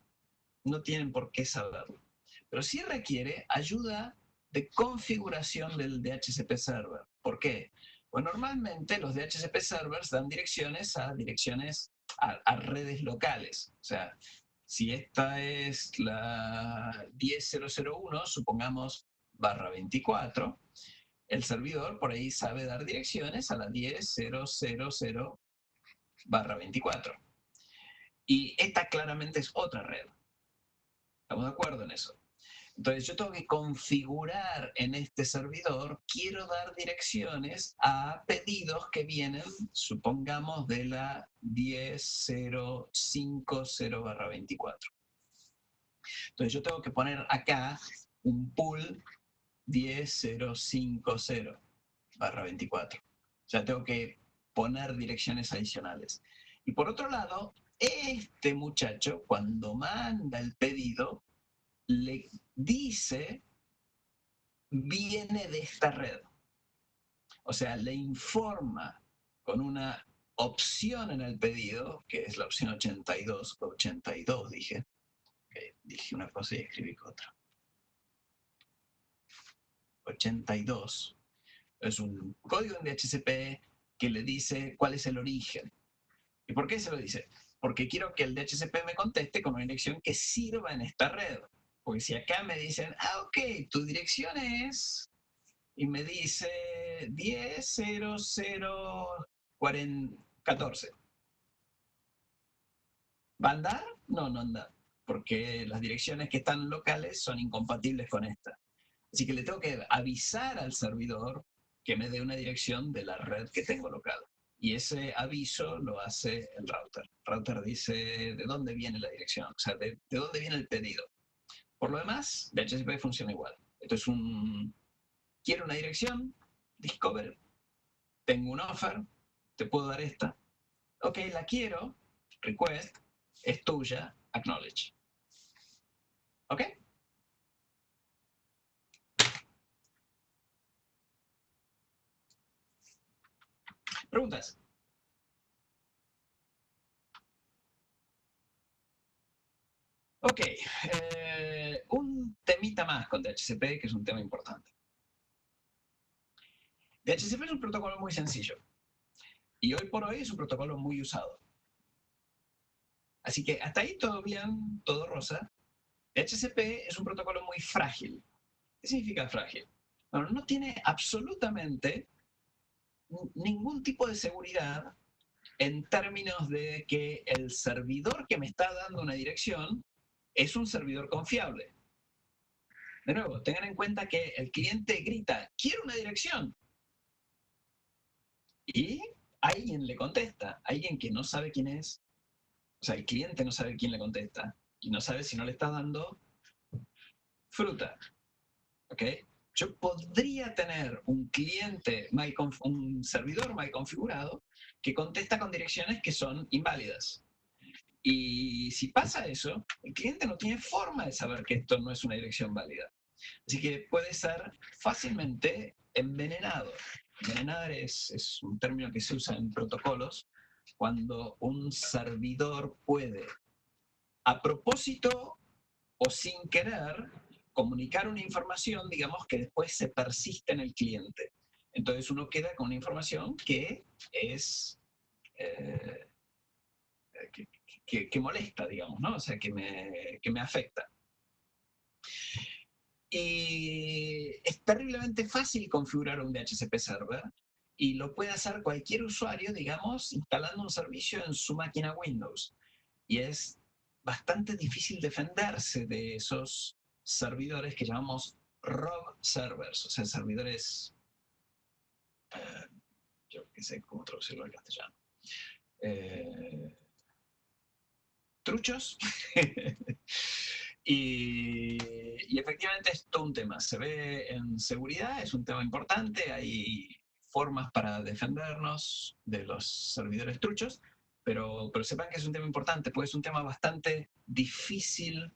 no tienen por qué saberlo. Pero sí requiere ayuda de configuración del DHCP server. ¿Por qué? Pues normalmente los DHCP servers dan direcciones a redes locales. O sea, si esta es la 10.0.0.1, supongamos /24, el servidor por ahí sabe dar direcciones a la 10.0.0.0/24. Y esta claramente es otra red. ¿Estamos de acuerdo en eso? Entonces yo tengo que configurar en este servidor, quiero dar direcciones a pedidos que vienen, supongamos, de la 10.0.50/24. Entonces yo tengo que poner acá un pool 10.0.50/24. O sea, tengo que poner direcciones adicionales. Y por otro lado, este muchacho, cuando manda el pedido, le dice, viene de esta red. O sea, le informa con una opción en el pedido, que es la opción 82 dije. Okay, dije una cosa y escribí otra. 82 es un código en DHCP que le dice cuál es el origen. ¿Y por qué se lo dice? Porque quiero que el DHCP me conteste con una dirección que sirva en esta red. Porque si acá me dicen, ok, tu dirección es, y me dice 10.0.0.14. ¿Va a andar? No, no anda. Porque las direcciones que están locales son incompatibles con esta. Así que le tengo que avisar al servidor que me dé una dirección de la red que tengo local. Y ese aviso lo hace el router. El router dice de dónde viene la dirección, o sea, de dónde viene el pedido. Por lo demás, DHCP funciona igual. Esto es quiero una dirección, discover, tengo un offer, te puedo dar esta. Ok, la quiero, request, es tuya, acknowledge. ¿Ok? ¿Preguntas? Ok, un temita más con DHCP, que es un tema importante. DHCP es un protocolo muy sencillo y hoy por hoy es un protocolo muy usado. Así que hasta ahí todo bien, todo rosa. DHCP es un protocolo muy frágil. ¿Qué significa frágil? Bueno, no tiene absolutamente ningún tipo de seguridad en términos de que el servidor que me está dando una dirección es un servidor confiable. De nuevo, tengan en cuenta que el cliente grita, quiero una dirección. Y alguien le contesta, alguien que no sabe quién es. O sea, el cliente no sabe quién le contesta y no sabe si no le está dando fruta. ¿Ok? Yo podría tener un cliente, un servidor mal configurado que contesta con direcciones que son inválidas. Y si pasa eso, el cliente no tiene forma de saber que esto no es una dirección válida. Así que puede ser fácilmente envenenado. Envenenar es un término que se usa en protocolos cuando un servidor puede, a propósito o sin querer, comunicar una información, digamos, que después se persiste en el cliente. Entonces uno queda con una información que es... Eh, que molesta, digamos, ¿no? O sea, que me afecta. Y es terriblemente fácil configurar un DHCP server y lo puede hacer cualquier usuario, digamos, instalando un servicio en su máquina Windows. Y es bastante difícil defenderse de esos servidores que llamamos rogue servers, o sea, servidores, yo qué sé cómo traducirlo al castellano, truchos. Y efectivamente es todo un tema. Se ve en seguridad, es un tema importante, hay formas para defendernos de los servidores truchos, pero sepan que es un tema importante, porque es un tema bastante difícil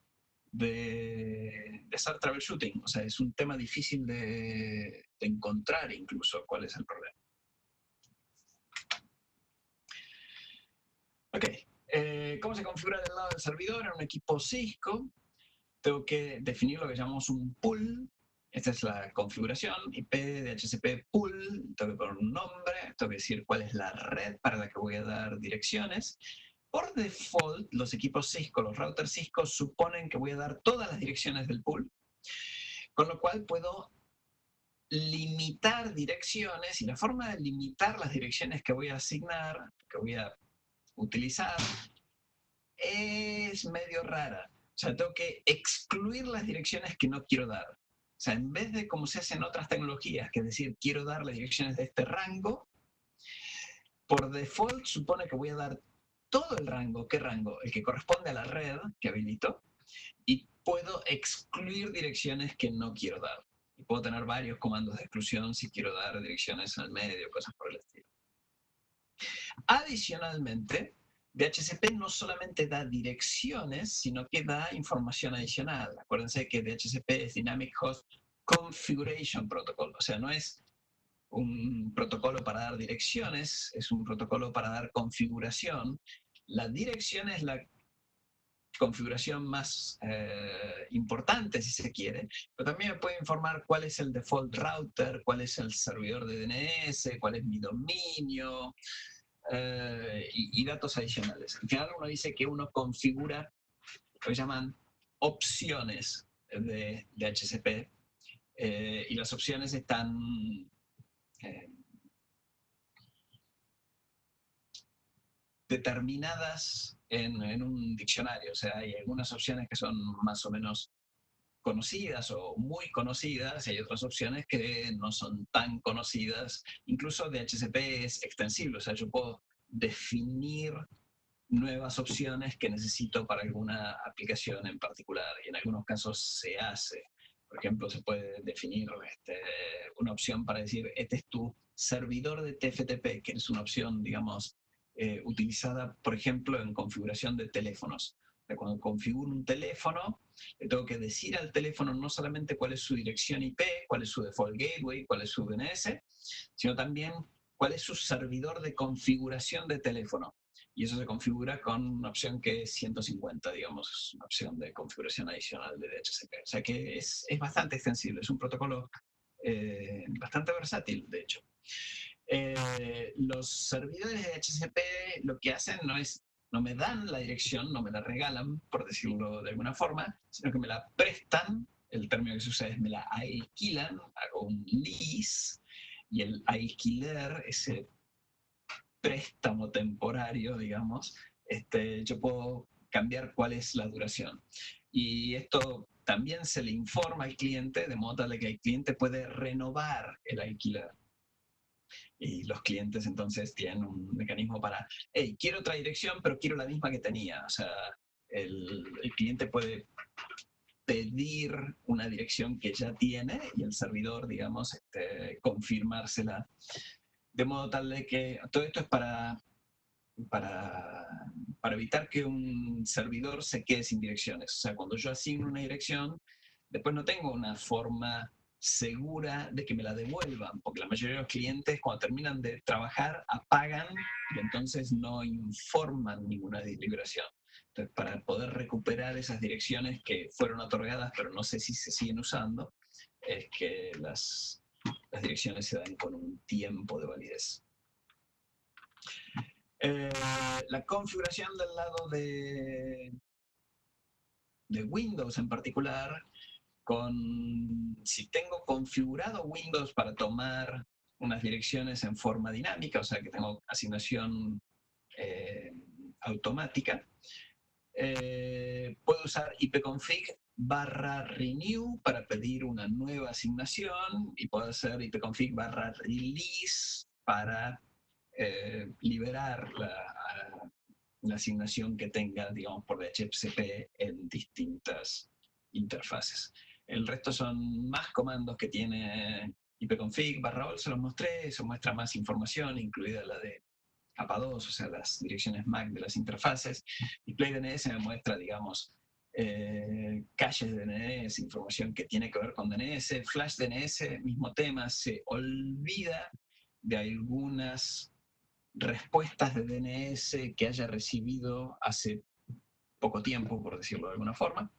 de hacer troubleshooting. O sea, es un tema difícil de encontrar incluso cuál es el problema. Ok, ¿cómo se configura del lado del servidor en un equipo Cisco? Tengo que definir lo que llamamos un pool. Esta es la configuración IP de DHCP pool. Tengo que poner un nombre, tengo que decir cuál es la red para la que voy a dar direcciones. Por default, los equipos Cisco, los routers Cisco, suponen que voy a dar todas las direcciones del pool, con lo cual puedo limitar direcciones, y la forma de limitar las direcciones que voy a asignar, que voy a utilizar, es medio rara. O sea, tengo que excluir las direcciones que no quiero dar. O sea, en vez de como se hace en otras tecnologías, que es decir, quiero dar las direcciones de este rango, por default supone que voy a dar todo el rango. ¿Qué rango? El que corresponde a la red que habilito. Y puedo excluir direcciones que no quiero dar. Y puedo tener varios comandos de exclusión si quiero dar direcciones en el medio, cosas por el estilo. Adicionalmente, DHCP no solamente da direcciones, sino que da información adicional. Acuérdense que DHCP es Dynamic Host Configuration Protocol, o sea, no es un protocolo para dar direcciones, es un protocolo para dar configuración. La dirección es la configuración más importante, si se quiere, pero también me puede informar cuál es el default router, cuál es el servidor de DNS, cuál es mi dominio, y datos adicionales. Al final uno dice que uno configura lo que llaman opciones de DHCP, y las opciones están determinadas en un diccionario. O sea, hay algunas opciones que son más o menos conocidas o muy conocidas, y hay otras opciones que no son tan conocidas. Incluso DHCP es extensible, o sea, yo puedo definir nuevas opciones que necesito para alguna aplicación en particular, y en algunos casos se hace. Por ejemplo, se puede definir una opción para decir, este es tu servidor de TFTP, que es una opción, digamos, utilizada, por ejemplo, en configuración de teléfonos. O sea, cuando configuro un teléfono, le tengo que decir al teléfono no solamente cuál es su dirección IP, cuál es su default gateway, cuál es su DNS, sino también cuál es su servidor de configuración de teléfono. Y eso se configura con una opción que es 150, digamos, una opción de configuración adicional de DHCP. O sea que es bastante extensible, es un protocolo bastante versátil, de hecho. Los servidores de DHCP lo que hacen no me dan la dirección, no me la regalan, por decirlo de alguna forma, sino que me la prestan. El término que se usa es me la alquilan, hago un lease, y el alquiler, ese préstamo temporario, digamos, yo puedo cambiar cuál es la duración. Y esto también se le informa al cliente, de modo tal que el cliente puede renovar el alquiler. Y los clientes entonces tienen un mecanismo para, hey, quiero otra dirección, pero quiero la misma que tenía. O sea, el cliente puede pedir una dirección que ya tiene y el servidor, digamos, confirmársela. De modo tal de que todo esto es para evitar que un servidor se quede sin direcciones. O sea, cuando yo asigno una dirección, después no tengo una forma segura de que me la devuelvan, porque la mayoría de los clientes cuando terminan de trabajar apagan y entonces no informan ninguna liberación. Entonces, para poder recuperar esas direcciones que fueron otorgadas, pero no sé si se siguen usando, es que las direcciones se dan con un tiempo de validez. La configuración del lado de Windows en particular, si tengo configurado Windows para tomar unas direcciones en forma dinámica, o sea que tengo asignación automática, puedo usar ipconfig/renew para pedir una nueva asignación, y puedo hacer ipconfig/release para liberar la asignación que tenga, digamos, por DHCP en distintas interfaces. El resto son más comandos que tiene ipconfig/all, se los mostré, eso muestra más información, incluida la de capa 2, o sea, las direcciones MAC de las interfaces. Display DNS me muestra, digamos, caches de DNS, información que tiene que ver con DNS. Flash DNS, mismo tema, se olvida de algunas respuestas de DNS que haya recibido hace poco tiempo, por decirlo de alguna forma.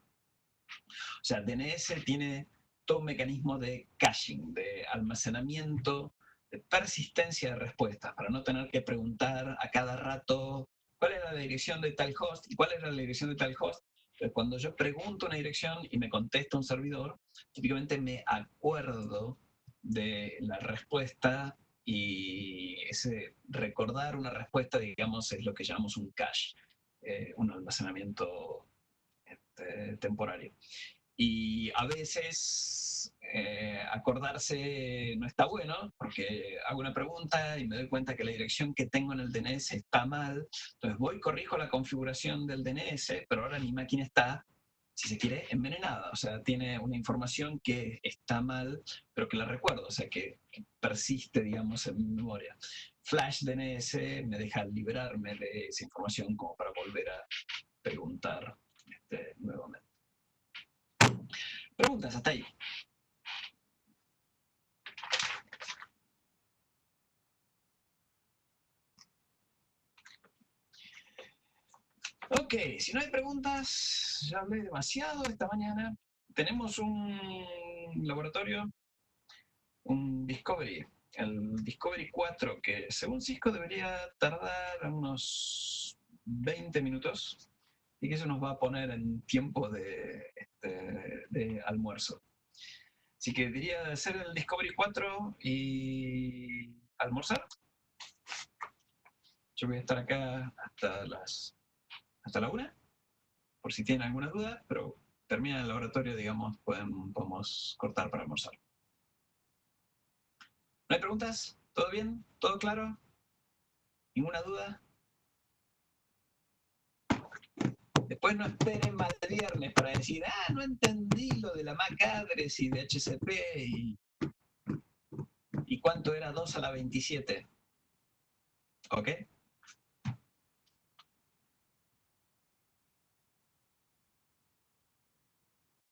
O sea, DNS tiene todo un mecanismo de caching, de almacenamiento, de persistencia de respuestas, para no tener que preguntar a cada rato cuál era la dirección de tal host y cuál era la dirección de tal host. Entonces, cuando yo pregunto una dirección y me contesta un servidor, típicamente me acuerdo de la respuesta, y ese recordar una respuesta, digamos, es lo que llamamos un cache, un almacenamiento temporario. Y a veces acordarse no está bueno, porque hago una pregunta y me doy cuenta que la dirección que tengo en el DNS está mal. Entonces voy, corrijo la configuración del DNS, pero ahora mi máquina está, si se quiere, envenenada. O sea, tiene una información que está mal, pero que la recuerdo, o sea, que persiste, digamos, en mi memoria. Flash DNS me deja liberarme de esa información como para volver a preguntar nuevamente. Preguntas hasta ahí. Ok, si no hay preguntas, ya hablé demasiado esta mañana. Tenemos un laboratorio, un Discovery, el Discovery 4, que según Cisco debería tardar unos 20 minutos, y que eso nos va a poner en tiempo de almuerzo. Así que diría hacer el Discovery 4 y almorzar. Yo voy a estar acá hasta la 1, por si tienen alguna duda, pero termina el laboratorio, digamos, podemos cortar para almorzar. ¿No hay preguntas? ¿Todo bien? ¿Todo claro? ¿Ninguna duda? Después no esperen más de viernes para decir, no entendí lo de la MAC address y de HCP y cuánto era 2 a la 27. ¿Ok?